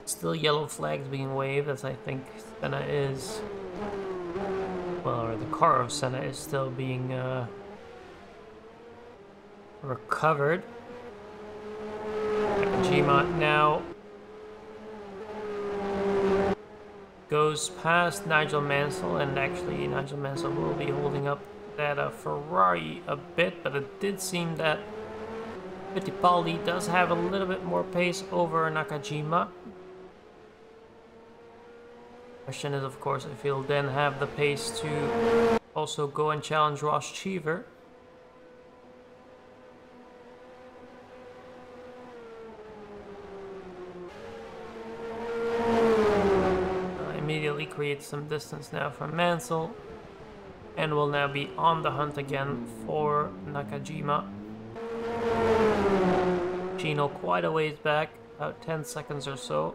Still yellow flags being waved, as I think Senna is... Well, or the car of Senna is still being recovered. Nakajima now goes past Nigel Mansell, and actually Nigel Mansell will be holding up that Ferrari a bit, but it did seem that Fittipaldi does have a little bit more pace over Nakajima. Question is, of course, if he'll then have the pace to also go and challenge Ross Cheever. Immediately creates some distance now from Mansell, and will now be on the hunt again for Nakajima. Gino quite a ways back, about 10 seconds or so.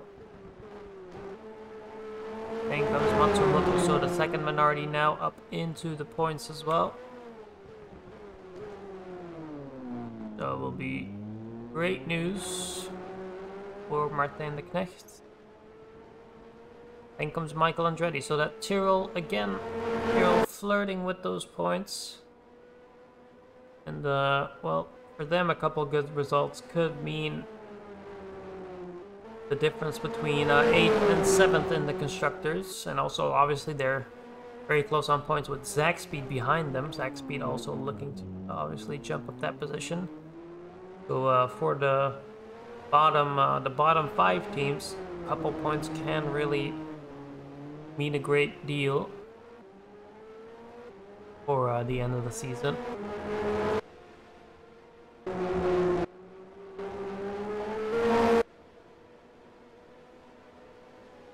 Then comes Matsumoto, so the second minority now up into the points as well. So it will be great news for Martin de Knecht. Then comes Michael Andretti, so that Tyrrell again, Tyrrell flirting with those points. And well, for them a couple good results could mean the difference between 8th and 7th in the constructors, and also obviously they're very close on points with Zack behind them. Zack also looking to obviously jump up that position. So for the bottom 5 teams, a couple points can really mean a great deal for the end of the season.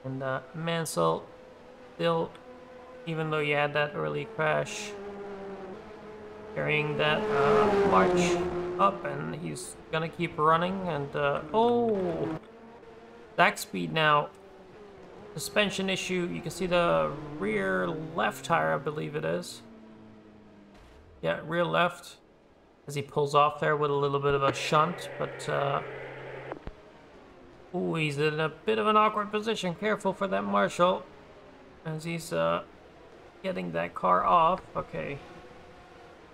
And Mansell still, even though he had that early crash, carrying that march up, and he's gonna keep running. And oh, Zack now. Suspension issue. You can see the rear left tire, I believe it is. Yeah, rear left. As he pulls off there with a little bit of a shunt, but ooh, he's in a bit of an awkward position. Careful for that Marshall as he's getting that car off. Okay,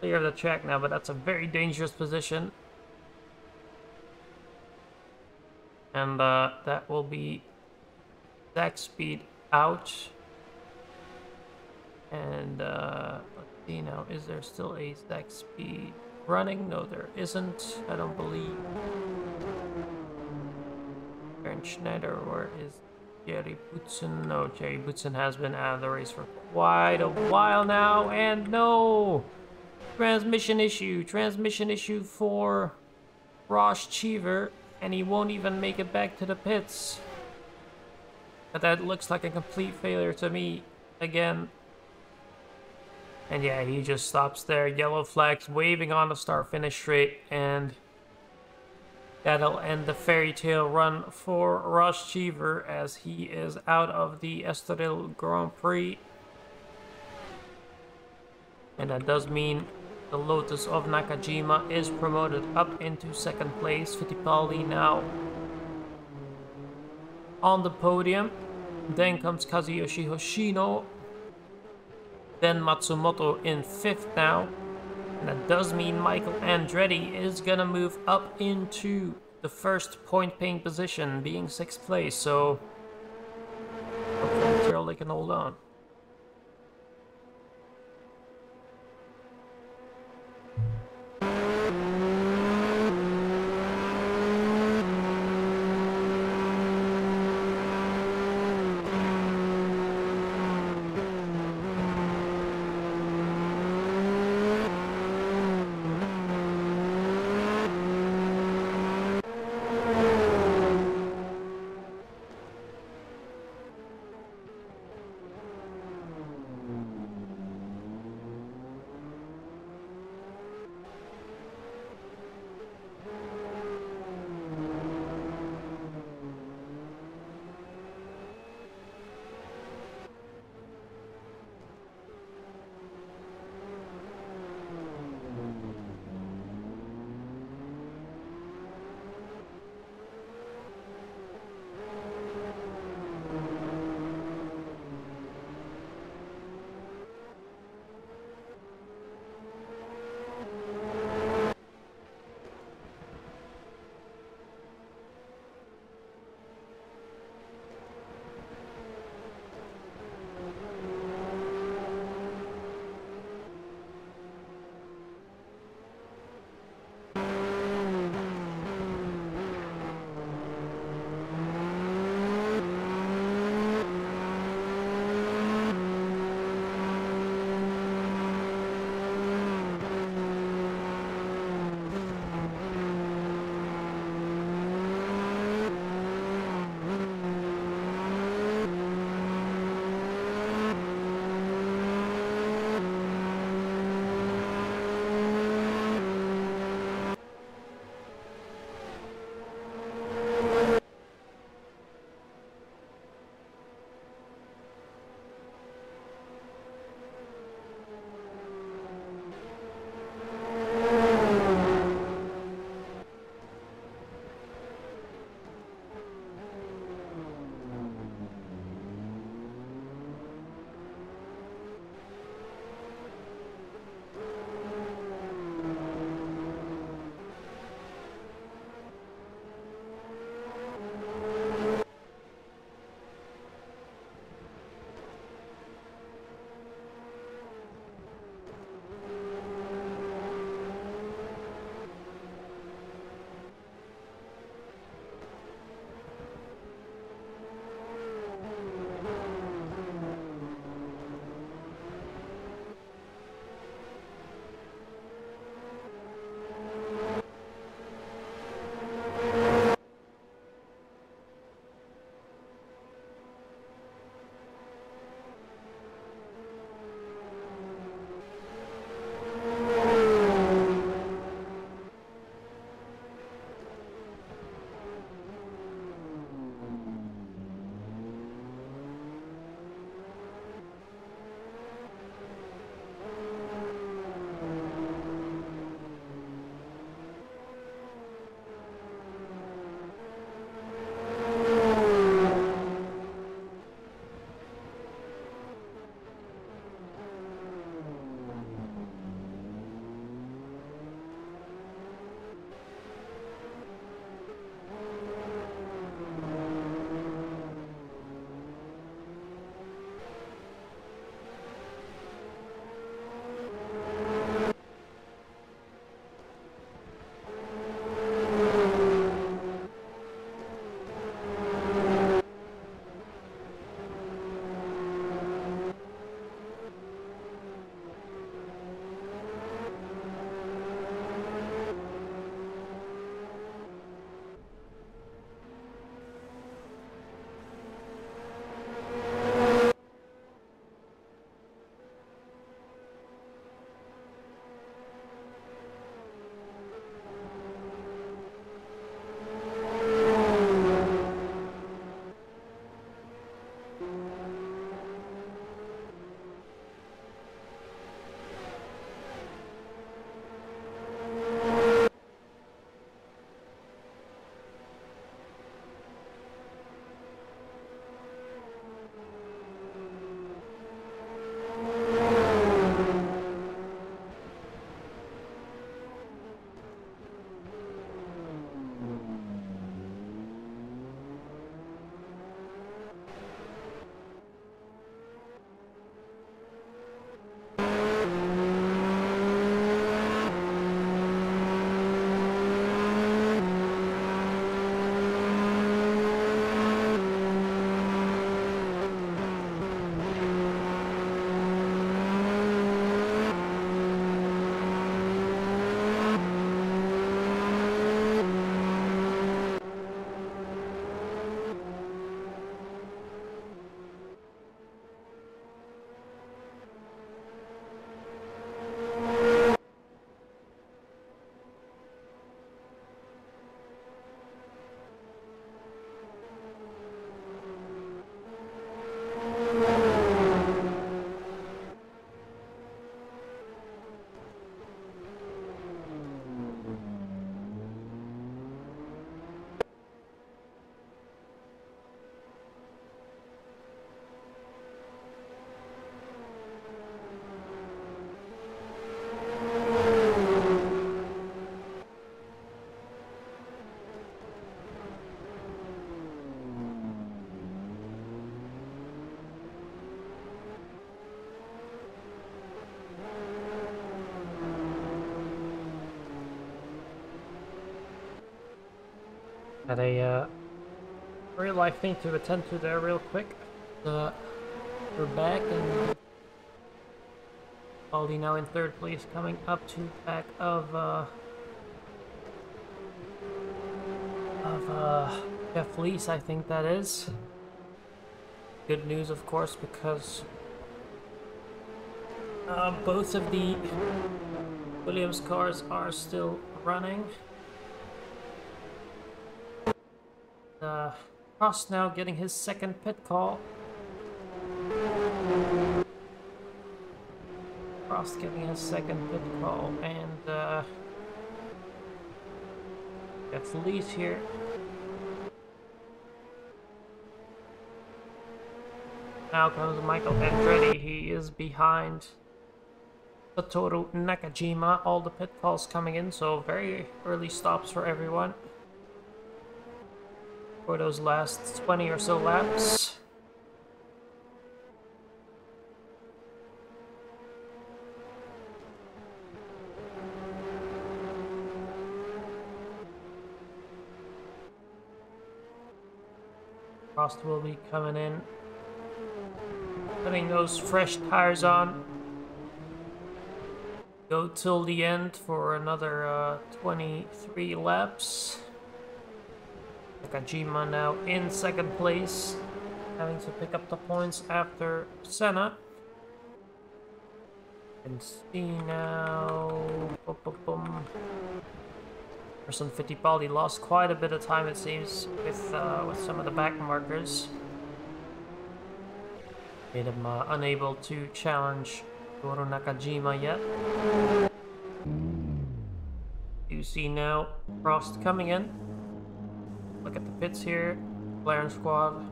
clear of the track now, but that's a very dangerous position. And that will be Zack out. And let's see now, is there still a Zack running? No, there isn't, I don't believe. Bernd Schneider, where is Jerry Boutsen? No, Jerry Boutsen has been out of the race for quite a while now, and no! Transmission issue for Ross Cheever, and he won't even make it back to the pits. But that looks like a complete failure to me again. And yeah, he just stops there. Yellow flags waving on the start-finish straight, and that'll end the fairy tale run for Ross Cheever as he is out of the Estoril Grand Prix. And that does mean the Lotus of Nakajima is promoted up into second place. Fittipaldi now on the podium. Then comes Kazuyoshi Hoshino. Then Matsumoto in 5th now. And that does mean Michael Andretti is gonna move up into the first point paying position, being 6th place. So hopefully Tyrrell can hold on. Had a real life thing to attend to there real quick. We're back, and Aldi now in third place, coming up to back of Jeff Lees, I think that is. Good news, of course, because both of the Williams cars are still running. Prost now getting his second pit call. Prost getting his second pit call, and Jeff Lees here. Now comes Michael Andretti. He is behind Satoru Nakajima. All the pit calls coming in, so very early stops for everyone for those last 20 or so laps. Prost will be coming in, putting those fresh tires on. Go till the end for another 23 laps. Nakajima now in second place, having to pick up the points after Senna. And see now. Boom, boom, boom. Emerson Fittipaldi lost quite a bit of time, it seems, with some of the back markers. Made him unable to challenge Toru Nakajima yet. You see now Prost coming in. Look at the pits here. McLaren squad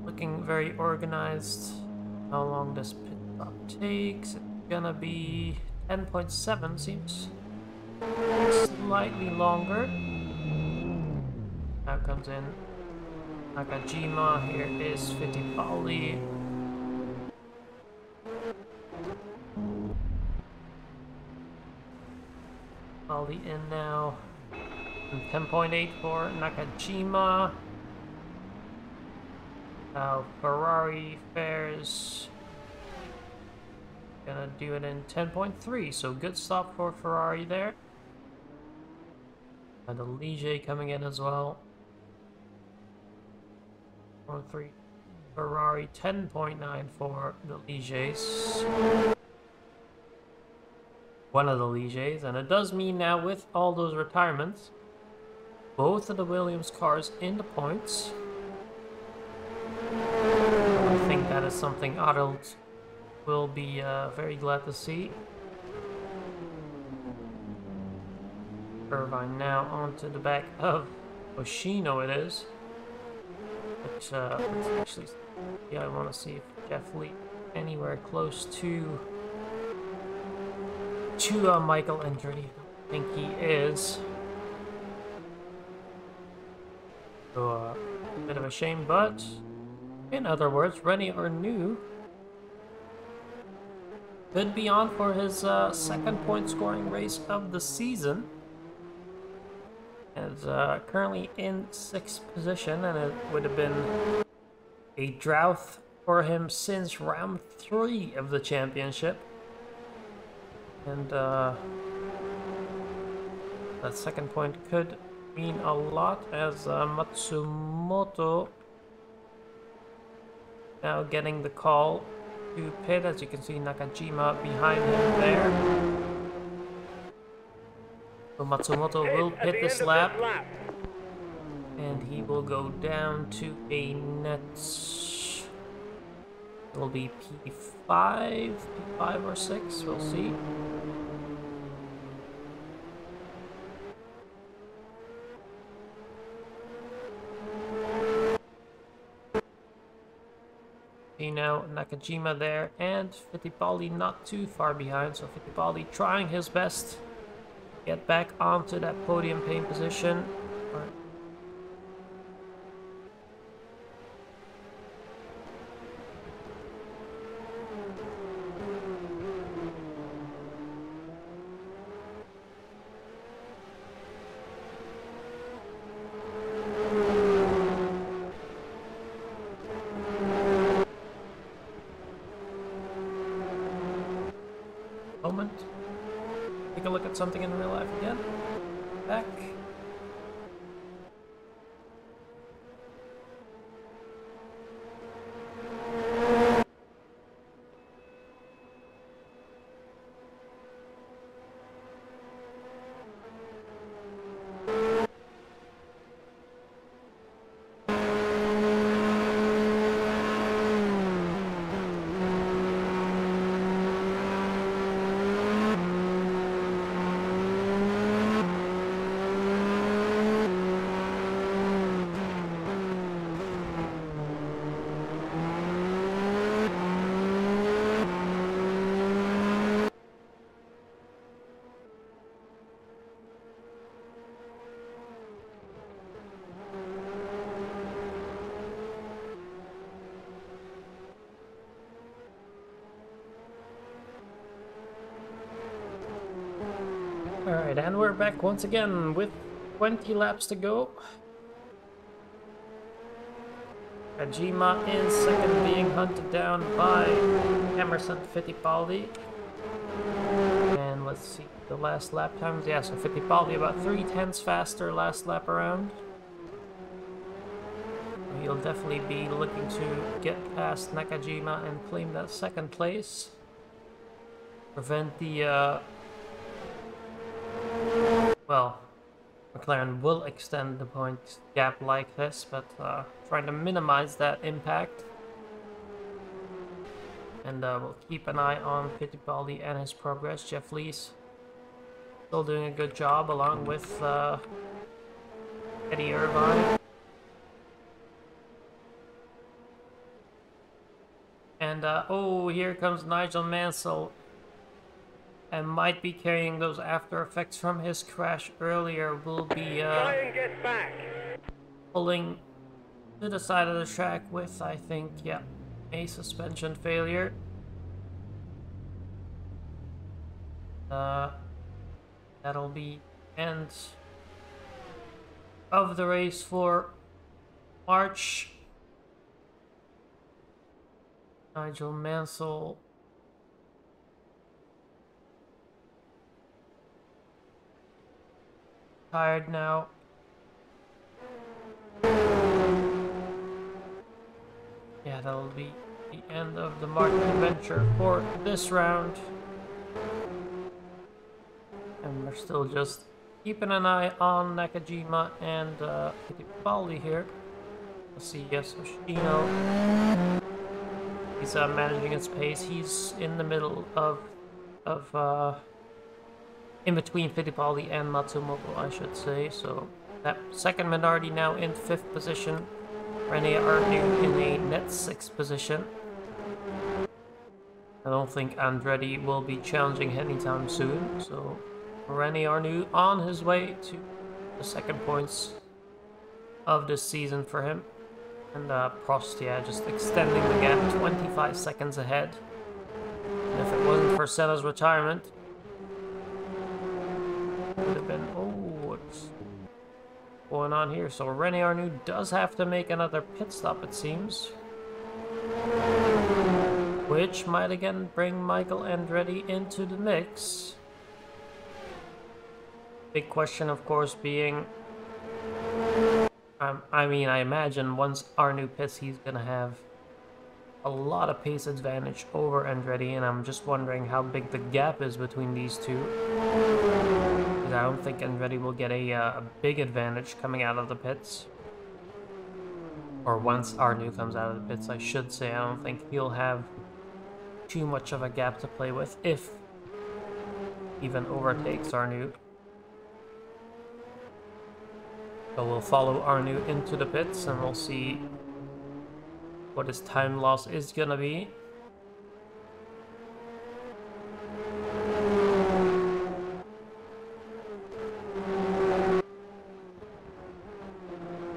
looking very organized. How long this pit stop takes? It's gonna be 10.7, seems slightly longer. Now comes in Nakajima. Here is Fittipaldi. Fittipaldi in now. 10.8 for Nakajima. Now Ferrari fares. Gonna do it in 10.3, so good stop for Ferrari there. And the Ligier coming in as well. 1.3 Ferrari, 10.9 for the Ligiers. One of the Ligiers, and it does mean now with all those retirements, both of the Williams cars in the points. I think that is something Arnold will be very glad to see. Irvine now onto the back of Oshino, it is. Which, let's actually, yeah, I want to see if Jeff Lee anywhere close to Michael Andretti. I think he is. So, a bit of a shame, but in other words, Rennie Arnoux could be on for his second point scoring race of the season. Is currently in 6th position, and it would have been a drought for him since round 3 of the championship. And that second point could mean a lot, as Matsumoto now getting the call to pit. As you can see, Nakajima behind him there. So Matsumoto will pit this lap, and he will go down to a net. It'll be P5 or 6, we'll see. See now Nakajima there, and Fittipaldi not too far behind, so Fittipaldi trying his best get back onto that podium paint position. moment. Take a look at something in real life again. Back. Alright, and we're back once again with 20 laps to go. Kajima is second, being hunted down by Emerson Fittipaldi. And let's see the last lap times. Yeah, so Fittipaldi about 3/10 faster last lap around. He'll definitely be looking to get past Nakajima and claim that second place. Prevent the well, McLaren will extend the point gap like this, but trying to minimize that impact. And we'll keep an eye on Fittipaldi and his progress. Jeff Lees still doing a good job, along with Eddie Irvine. And oh, here comes Nigel Mansell. And might be carrying those after effects from his crash earlier. Will be try and get back. Pulling to the side of the track with, I think, yeah, a suspension failure. That'll be end of the race for March. Nigel Mansell tired now. Yeah, that'll be the end of the Martin adventure for this round. And we're still just keeping an eye on Nakajima and Fittipaldi here. Let's see, yes, Hoshino. He's managing his pace. He's in the middle of in between Fittipaldi and Matsumoto, I should say. So that second minority now in 5th position. Rene Arnoux in a net 6th position. I don't think Andretti will be challenging anytime soon. So Rene Arnoux on his way to the second points of this season for him. And Prost, yeah, just extending the gap 25 seconds ahead. And if it wasn't for Senna's retirement, would have been, oh, what's going on here? So Rene Arnoux does have to make another pit stop, it seems, which might again bring Michael Andretti into the mix. Big question, of course, being, I mean, I imagine once Arnoux pits, he's gonna have a lot of pace advantage over Andretti, and I'm just wondering how big the gap is between these two. I don't think Andretti will get a big advantage coming out of the pits. Or once Arnoux comes out of the pits, I should say. I don't think he'll have too much of a gap to play with, if even overtakes Arnoux. So we'll follow Arnoux into the pits and we'll see what his time loss is gonna be.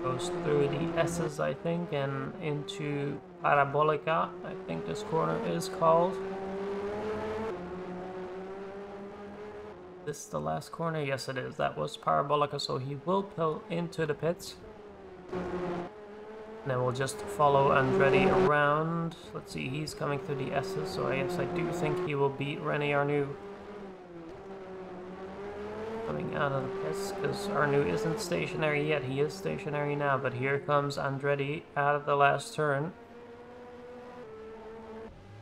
Goes through the S's, I think, and into Parabolica, I think this corner is called. This is the last corner? Yes, it is. That was Parabolica, so he will pull into the pits. And then we'll just follow Andretti around. Let's see, he's coming through the S's, so I guess I do think he will beat Rene Arnoux coming out of the pits because Arnu isn't stationary yet. He is stationary now, but here comes Andretti out of the last turn.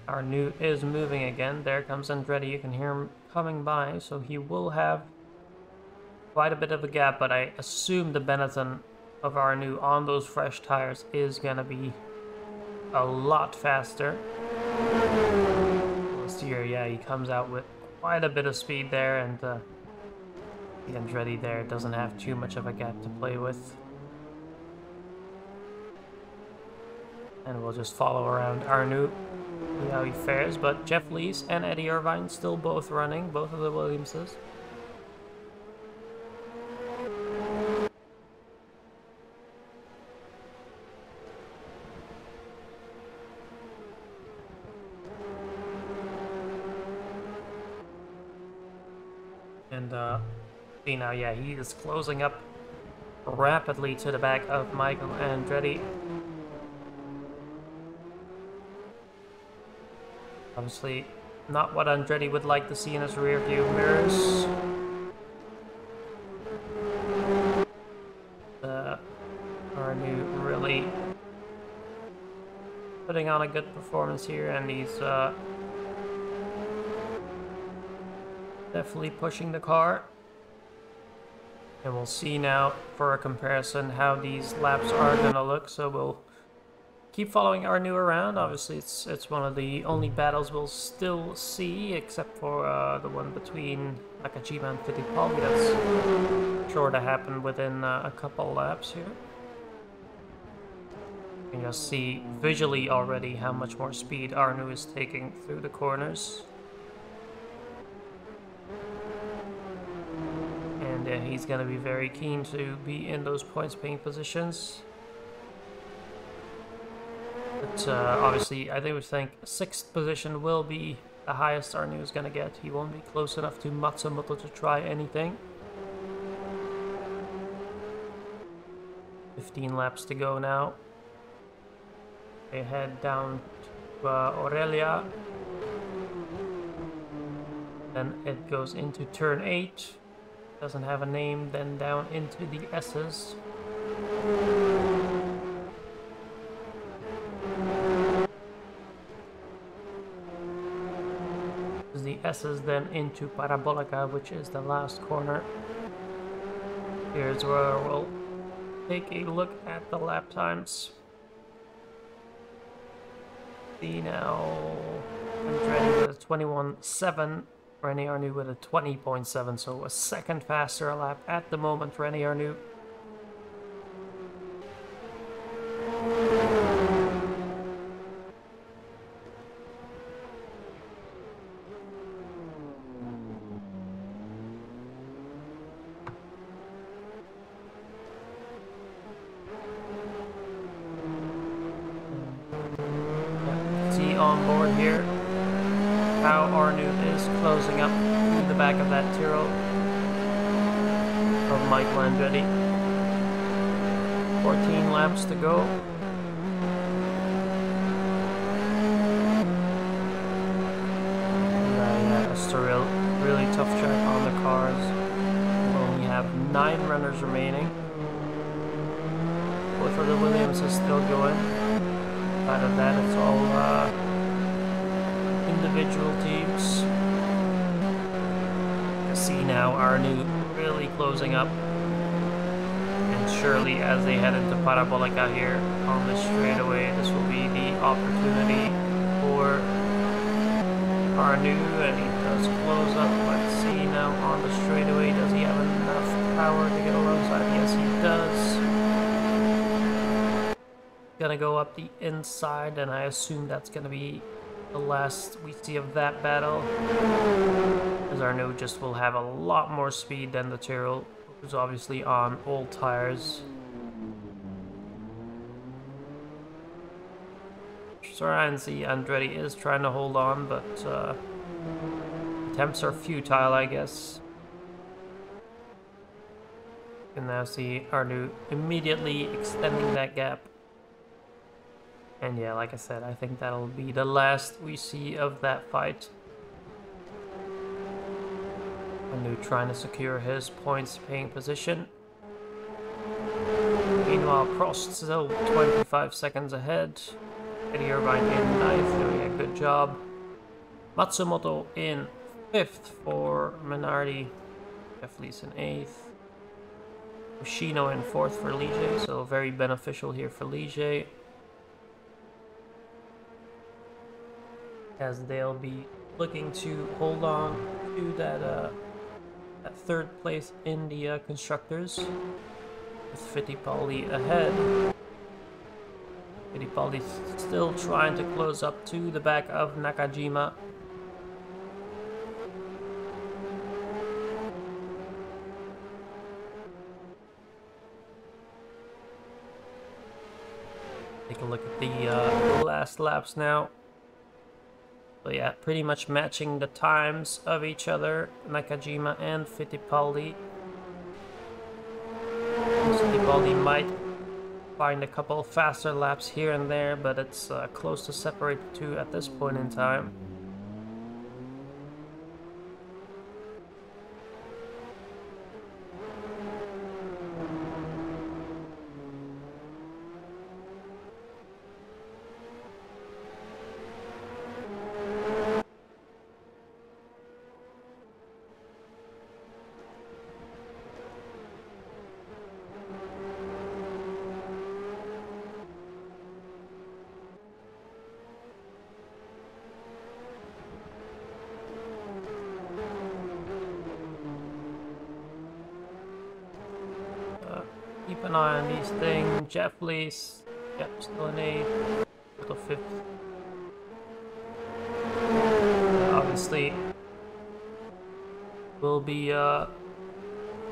Arnu is moving again. There comes Andretti. You can hear him coming by, so he will have quite a bit of a gap, but I assume the Benetton of Arnu on those fresh tires is gonna be a lot faster. Last year, yeah, he comes out with quite a bit of speed there, and the Andretti there doesn't have too much of a gap to play with. And we'll just follow around Arnu, see how he fares. But Jeff Lees and Eddie Irvine still both running, both of the Williamses. And see now, yeah, he is closing up rapidly to the back of Michael Andretti. Obviously, not what Andretti would like to see in his rear view mirrors. Arnu really putting on a good performance here, and he's definitely pushing the car. And we'll see now for a comparison how these laps are gonna look. So we'll keep following Arnu around. Obviously it's one of the only battles we'll still see, except for the one between Nakajima and Fittipaldi. That's sure to happen within a couple laps here. You can just see visually already how much more speed Arnu is taking through the corners. And he's going to be very keen to be in those points paying positions. But obviously, I would think 6th position will be the highest Arnu is going to get. He won't be close enough to Matsumoto to try anything. 15 laps to go now. They head down to Aurelia. Then it goes into turn 8. Doesn't have a name, then down into the S's. The S's then into Parabolica, which is the last corner. Here's where we'll take a look at the lap times. See now, Andretti with a 21.7. Rene Arnoux with a 20.7, so a second faster a lap at the moment, Rene Arnoux. See on board here how Arnoux is closing up to the back of that Tyrrell of Michael Andretti. 14 laps to go. Estoril, really tough track on the cars. We only have 9 runners remaining. Both of the Williams is still going. Out of that, it's all individual teams. You see now Arnoux really closing up, and surely as they head into Parabolica here on the straightaway, this will be the opportunity for Arnoux, and he does close up. Let's see now on the straightaway, does he have enough power to get alongside? Yes, he does. Gonna go up the inside, and I assume that's gonna be the last we see of that battle, as Arnoux just will have a lot more speed than the Tyrrell, who's obviously on old tires. Sorry, and see Andretti is trying to hold on, but attempts are futile, I guess. You can now see Arnoux immediately extending that gap. And yeah, like I said, I think that'll be the last we see of that fight. Anu trying to secure his points paying position. Meanwhile, Prost still 25 seconds ahead. Eddie Irvine in 9th, doing a good job. Matsumoto in 5th for Minardi. Jeff Lees in 8th. Yoshino in 4th for Ligier, so very beneficial here for Ligier, as they'll be looking to hold on to that 3rd place in the constructors, with Fittipaldi ahead. Fittipaldi still trying to close up to the back of Nakajima. Take a look at the last laps now. So yeah, pretty much matching the times of each other, Nakajima and Fittipaldi. Fittipaldi might find a couple faster laps here and there, but it's close to separate the two at this point in time. Keep an eye on these things. Jeff Lees, yep, still in 8th, still 5th. Obviously, we'll be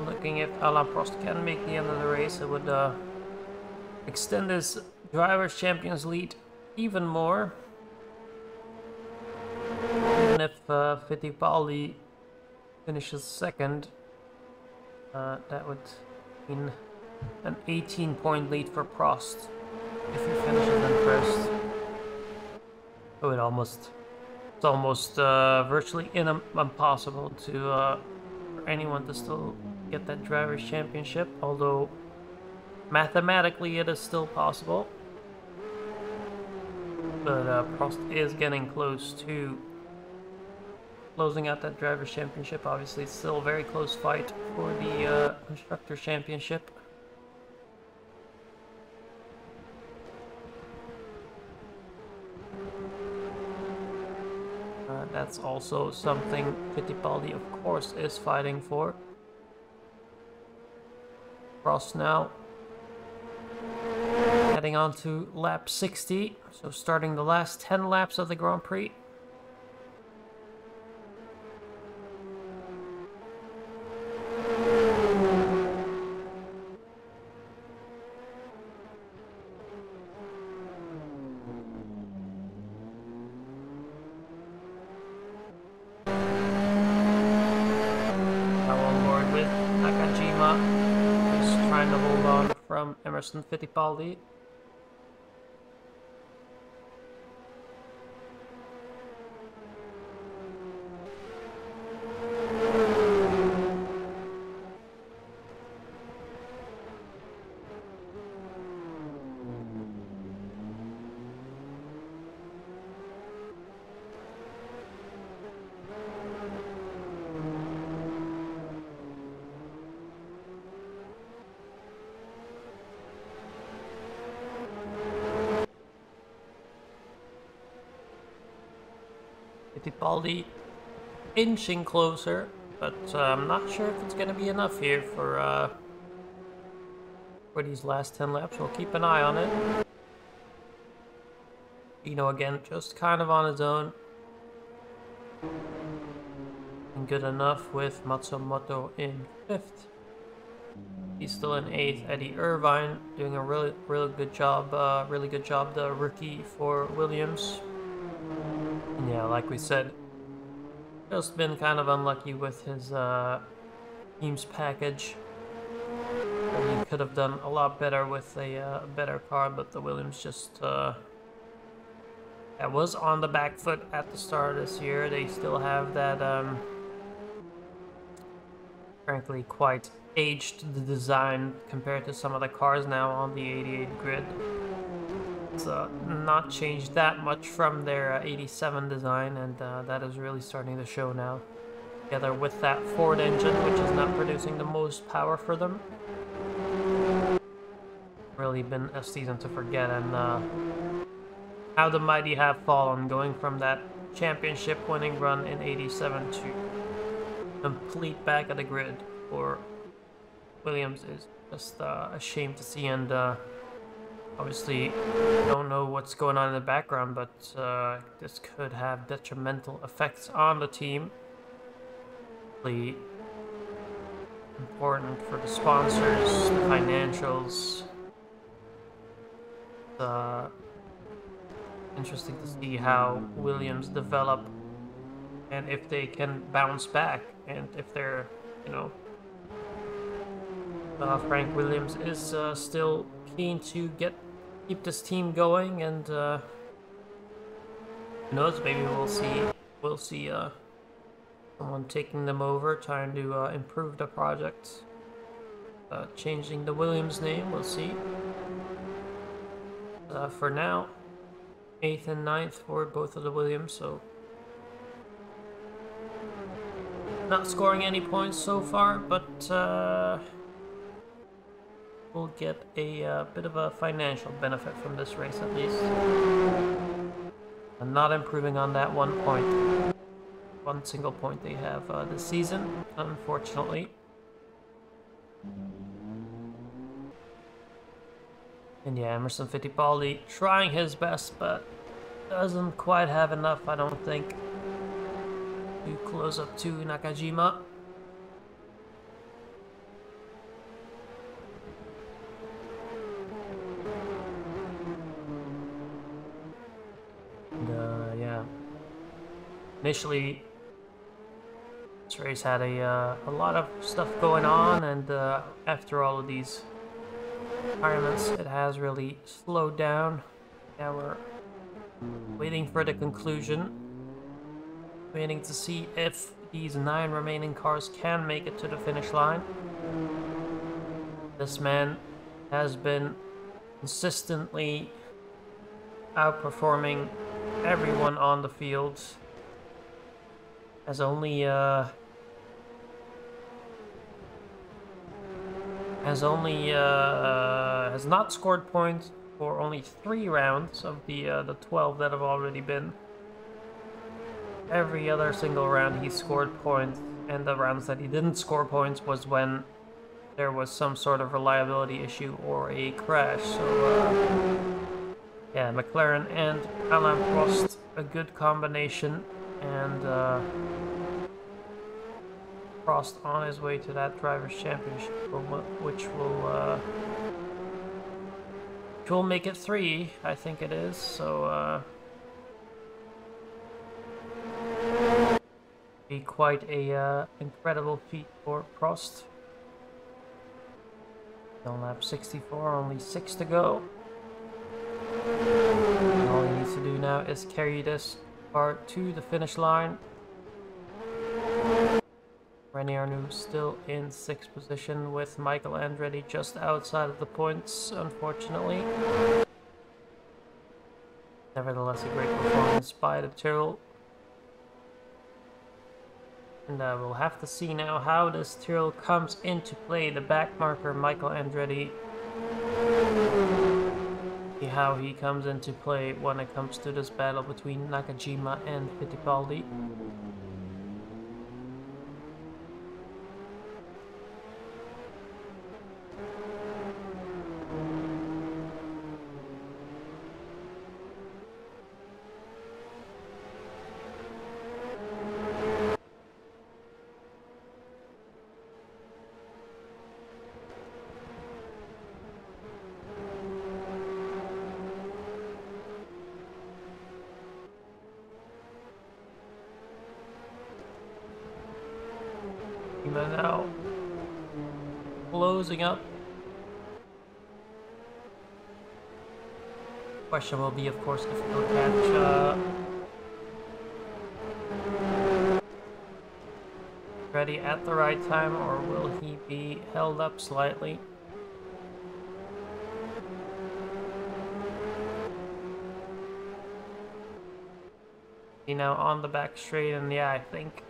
looking if Alain Prost can make the end of the race. It would extend his Drivers' Champions lead even more. Even if Fittipaldi finishes 2nd, that would mean an 18-point lead for Prost if he finishes in 1st. So it's almost virtually impossible to for anyone to still get that Drivers' Championship, although mathematically it is still possible. But Prost is getting close to closing out that Drivers' Championship. Obviously, it's still a very close fight for the Constructors' Championship. That's also something Fittipaldi, of course, is fighting for. Prost now heading on to lap 60, so starting the last 10 laps of the Grand Prix. Emerson Fittipaldi. Fittipaldi inching closer, but I'm not sure if it's going to be enough here for these last 10 laps. We'll keep an eye on it. Again, just kind of on his own. And good enough with Matsumoto in 5th. He's still in 8th. Eddie Irvine doing a really good job. The rookie for Williams. Yeah, like we said, just been kind of unlucky with his team's package. He could have done a lot better with a better car, but the Williams just was on the back foot at the start of this year. They still have that frankly quite aged the design compared to some of the cars now on the 88 grid. It's not changed that much from their 87 design, and that is really starting to show now. Together with that Ford engine, which is not producing the most power for them. Really been a season to forget, and how the mighty have fallen, going from that championship winning run in 87 to complete back of the grid for Williams is just a shame to see, and obviously don't know what's going on in the background, but this could have detrimental effects on the team. Really important for the sponsors, the financials. Interesting to see how Williams develop and if they can bounce back, and if they're, you know, Frank Williams is still keen to keep this team going, and who knows, maybe we'll see someone taking them over, trying to improve the project, changing the Williams name. We'll see. For now, 8th and 9th for both of the Williams, so not scoring any points so far, but we'll get a bit of a financial benefit from this race at least. And not improving on that 1 point. One single point they have this season, unfortunately. And yeah, Emerson Fittipaldi trying his best, but doesn't quite have enough, I don't think, to close up to Nakajima. And yeah, initially this race had a lot of stuff going on, and after all of these retirements, it has really slowed down. Now we're waiting for the conclusion, waiting to see if these 9 remaining cars can make it to the finish line. This man has been consistently outperforming everyone on the field. Has only has not scored points for only 3 rounds of the 12 that have already been. Every other single round he scored points, and the rounds that he didn't score points was when there was some sort of reliability issue or a crash. So yeah, McLaren and Alain Prost, a good combination, and Prost on his way to that Drivers' Championship, which will make it 3, I think it is. So be quite a incredible feat for Prost. On lap 64, only 6 to go. And all he needs to do now is carry this car to the finish line. Rene Arnoux still in 6th position, with Michael Andretti just outside of the points, unfortunately. Nevertheless, a great performance by the Tyrrell. And we'll have to see now how this Tyrrell comes into play. The back marker, Michael Andretti. See how he comes into play when it comes to this battle between Nakajima and Fittipaldi. Now closing up. Question will be, of course, if he'll catch Andretti at the right time, or will he be held up slightly? You know, on the back straight, and yeah, I think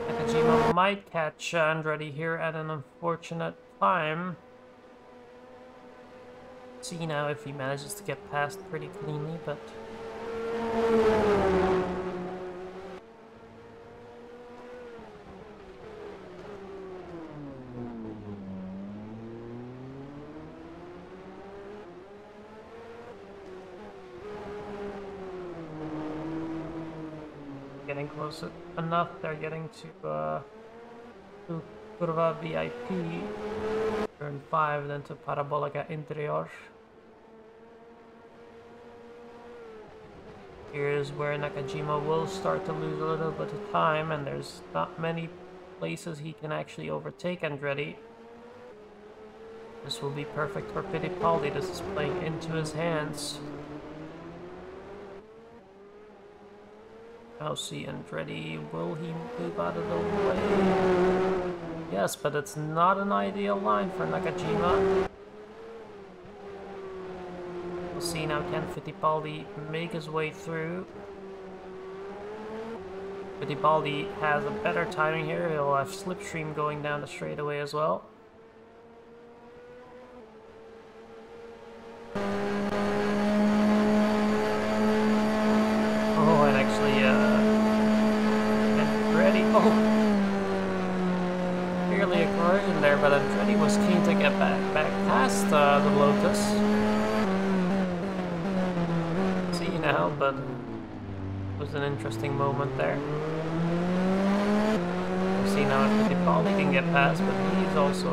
Nakajima might catch Andretti here at an unfortunate time. See now if he manages to get past pretty cleanly, but getting close enough. They're getting to Curva VIP, turn 5, then to Parabolica Interior. Here's where Nakajima will start to lose a little bit of time, and there's not many places he can actually overtake Andretti. This will be perfect for Fittipaldi. This is playing into his hands. Now see Andretti, will he move out of the way? Yes, but it's not an ideal line for Nakajima. We'll see now, can Fittipaldi make his way through? Fittipaldi has a better timing here, he'll have slipstream going down the straightaway as well. Clearly a corrosion there, but Andretti was keen to get back past the Lotus. See now, but it was an interesting moment there. We'll see now if Fittipaldi can get past, but he's also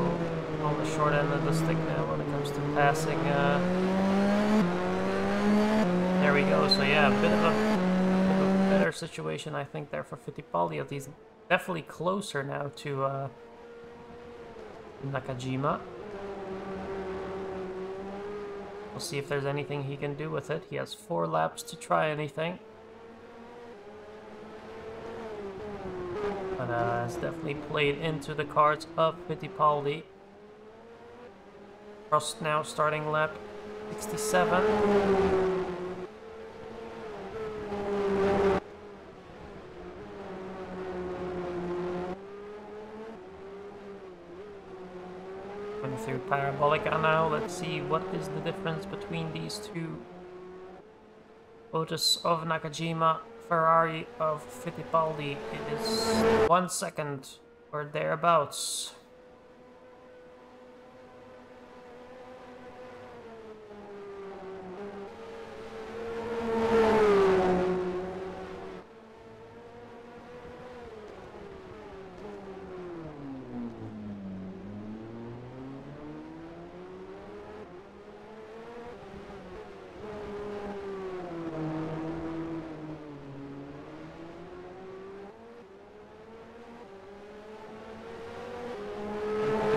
on the short end of the stick now when it comes to passing. There we go, so yeah, a bit of a better situation, I think, there for Fittipaldi, as he's definitely closer now to Nakajima. We'll see if there's anything he can do with it. He has 4 laps to try anything. But it's definitely played into the cards of Fittipaldi. Prost now starting lap 67. Through Parabolica now. Let's see what is the difference between these two. Lotus of Nakajima, Ferrari of Fittipaldi. It is 1 second or thereabouts.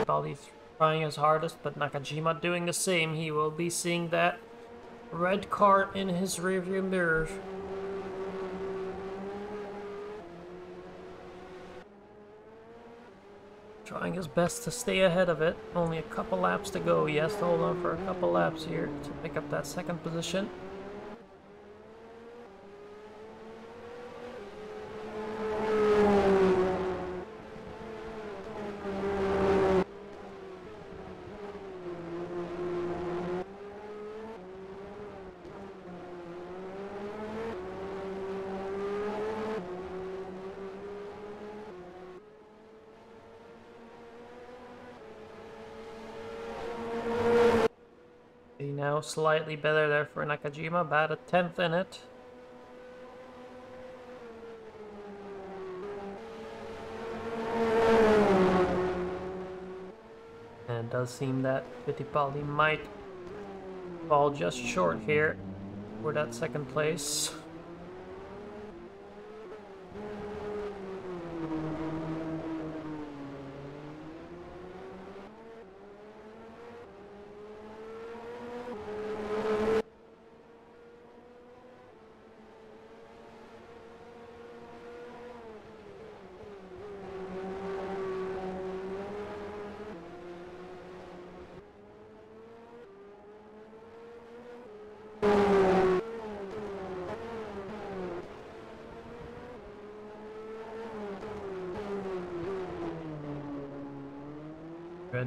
Fittipaldi trying his hardest, but Nakajima doing the same. He will be seeing that red car in his rearview mirror. Trying his best to stay ahead of it. Only a couple laps to go. He has to hold on for a couple laps here to pick up that second position. Now slightly better there for Nakajima, about a 10th in it. And it does seem that Fittipaldi might fall just short here for that second place.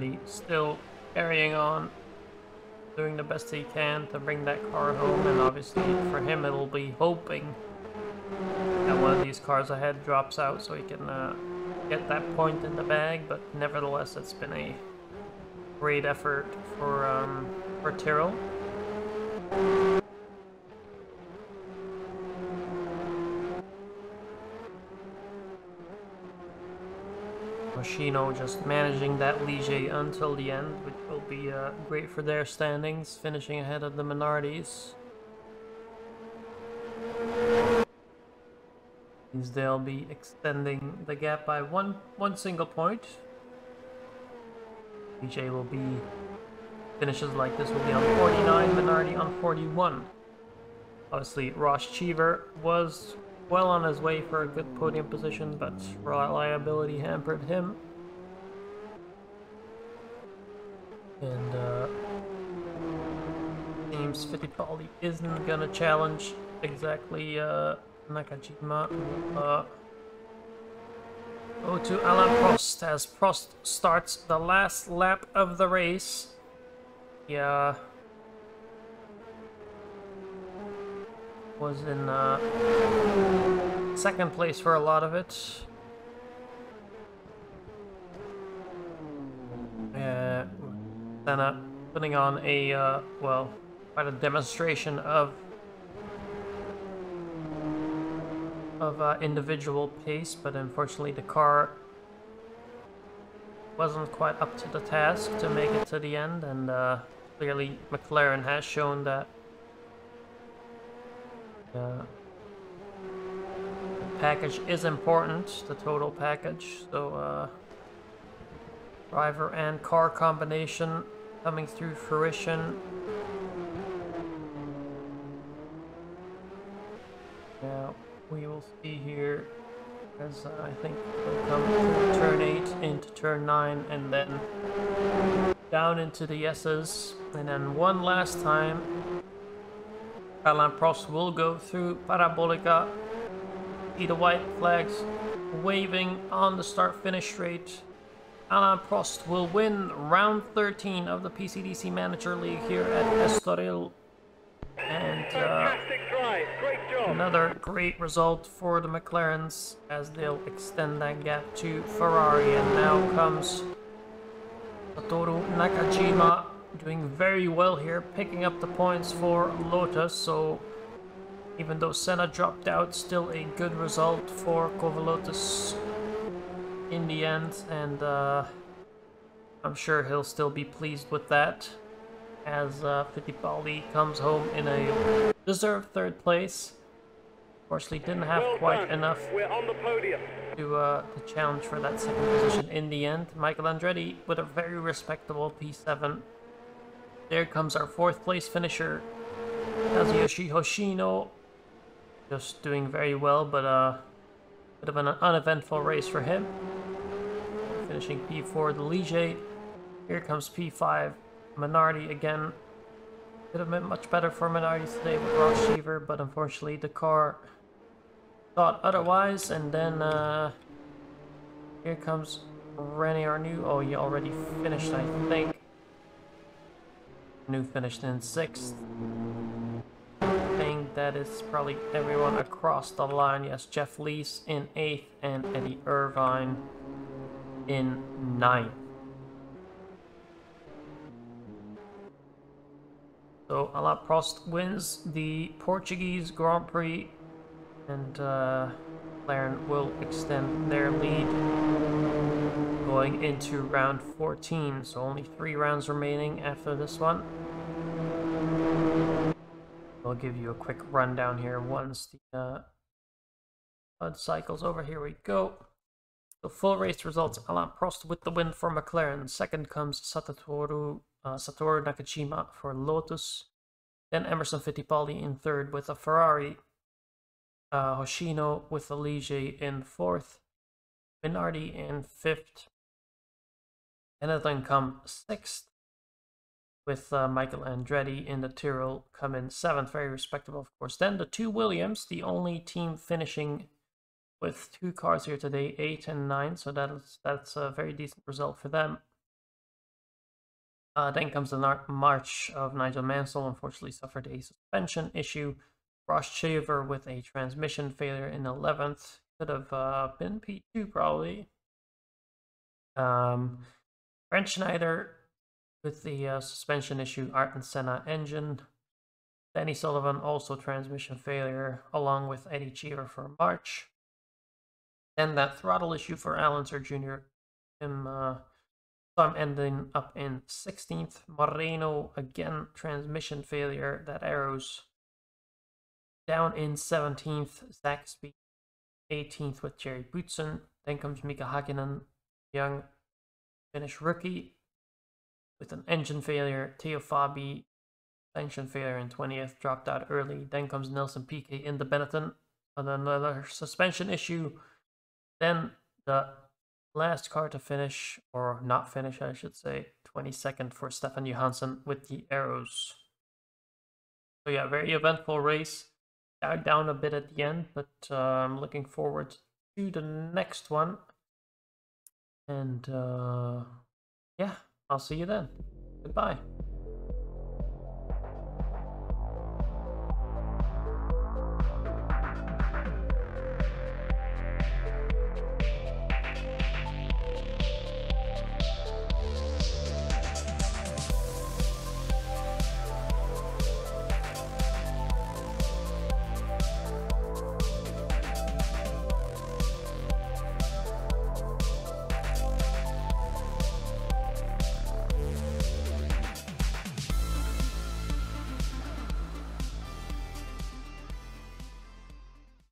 Andretti still carrying on, doing the best he can to bring that car home, and obviously for him it'll be hoping that one of these cars ahead drops out so he can get that point in the bag. But nevertheless, it's been a great effort for Tyrrell. Hoshino just managing that Ligier until the end, which will be great for their standings, finishing ahead of the Minardi's. Means they'll be extending the gap by one single point. Ligier will be finishes like this will be on 49, Minardi on 41. Obviously, Ross Cheever was well on his way for a good podium position, but reliability hampered him. And seems Fittipaldi isn't gonna challenge exactly Nakajima. Go to Alain Prost as Prost starts the last lap of the race. Yeah. Was in second place for a lot of it. Senna putting on a well, quite a demonstration of individual pace, but unfortunately the car wasn't quite up to the task to make it to the end, and clearly McLaren has shown that the package is important, the total package. So driver and car combination coming through fruition. Now we will see here, as I think we'll come through turn 8 into turn 9 and then down into the S's, and then one last time Alain Prost will go through Parabolica. See the white flags waving on the start-finish straight. Alain Prost will win round 13 of the PCDC Manager League here at Estoril. And Fantastic drive, great job. another great result for the McLarens as they'll extend that gap to Ferrari. And now comes Satoru Nakajima, doing very well here, picking up the points for Lotus. So even though Senna dropped out, still a good result for Lotus in the end, and I'm sure he'll still be pleased with that, as Fittipaldi comes home in a deserved third place. Unfortunately, didn't have quite enough We're on the podium. to challenge for that second position in the end. Michael Andretti with a very respectable P7. There comes our fourth place finisher, Kazuyoshi Hoshino, just doing very well, but bit of an uneventful race for him. Finishing P4, the Ligier. Here comes P5, Minardi again. Could have been much better for Minardi today with Ross Cheever, but unfortunately the car thought otherwise. And then here comes René Arnoux. Oh, he already finished, I think. Arnoux finished in 6th. I think that is probably everyone across the line. Yes, Jeff Lees in 8th and Eddie Irvine in 9th. So Alain Prost wins the Portuguese Grand Prix, and McLaren will extend their lead going into round 14. So only 3 rounds remaining after this one. I'll give you a quick rundown here once the HUD cycles over. Here we go. The full race results: Alain Prost with the win for McLaren. Second comes Satoru Nakajima for Lotus. Then Emerson Fittipaldi in 3rd with a Ferrari. Hoshino with the Ligier in 4th. Minardi in 5th. And then come 6th with Michael Andretti in the Tyrrell come in 7th. Very respectable, of course. Then the 2 Williams, the only team finishing with 2 cars here today, 8 and 9. So that's a very decent result for them. Then comes the march of Nigel Mansell, unfortunately suffered a suspension issue. Ross Shaver with a transmission failure in 11th. Could have been P2 probably. Brent Schneider with the suspension issue, Ayrton Senna engine. Danny Sullivan also transmission failure, along with Eddie Cheever for March. Then that throttle issue for Alan Sir Jr. So I'm ending up in 16th. Moreno, again, transmission failure. That arrows down in 17th. Zaxby, 18th with Jerry Boutsen. Then comes Mika Hakkinen, young Finnish rookie, with an engine failure. Theo Fabi, engine failure in 20th, dropped out early. Then comes Nelson Piquet in the Benetton, and another suspension issue. Then the last car to finish, or not finish, I should say, 22nd for Stefan Johansson with the arrows. So yeah, very eventful race. Down a bit at the end, but I'm looking forward to the next one. And yeah, I'll see you then. Goodbye.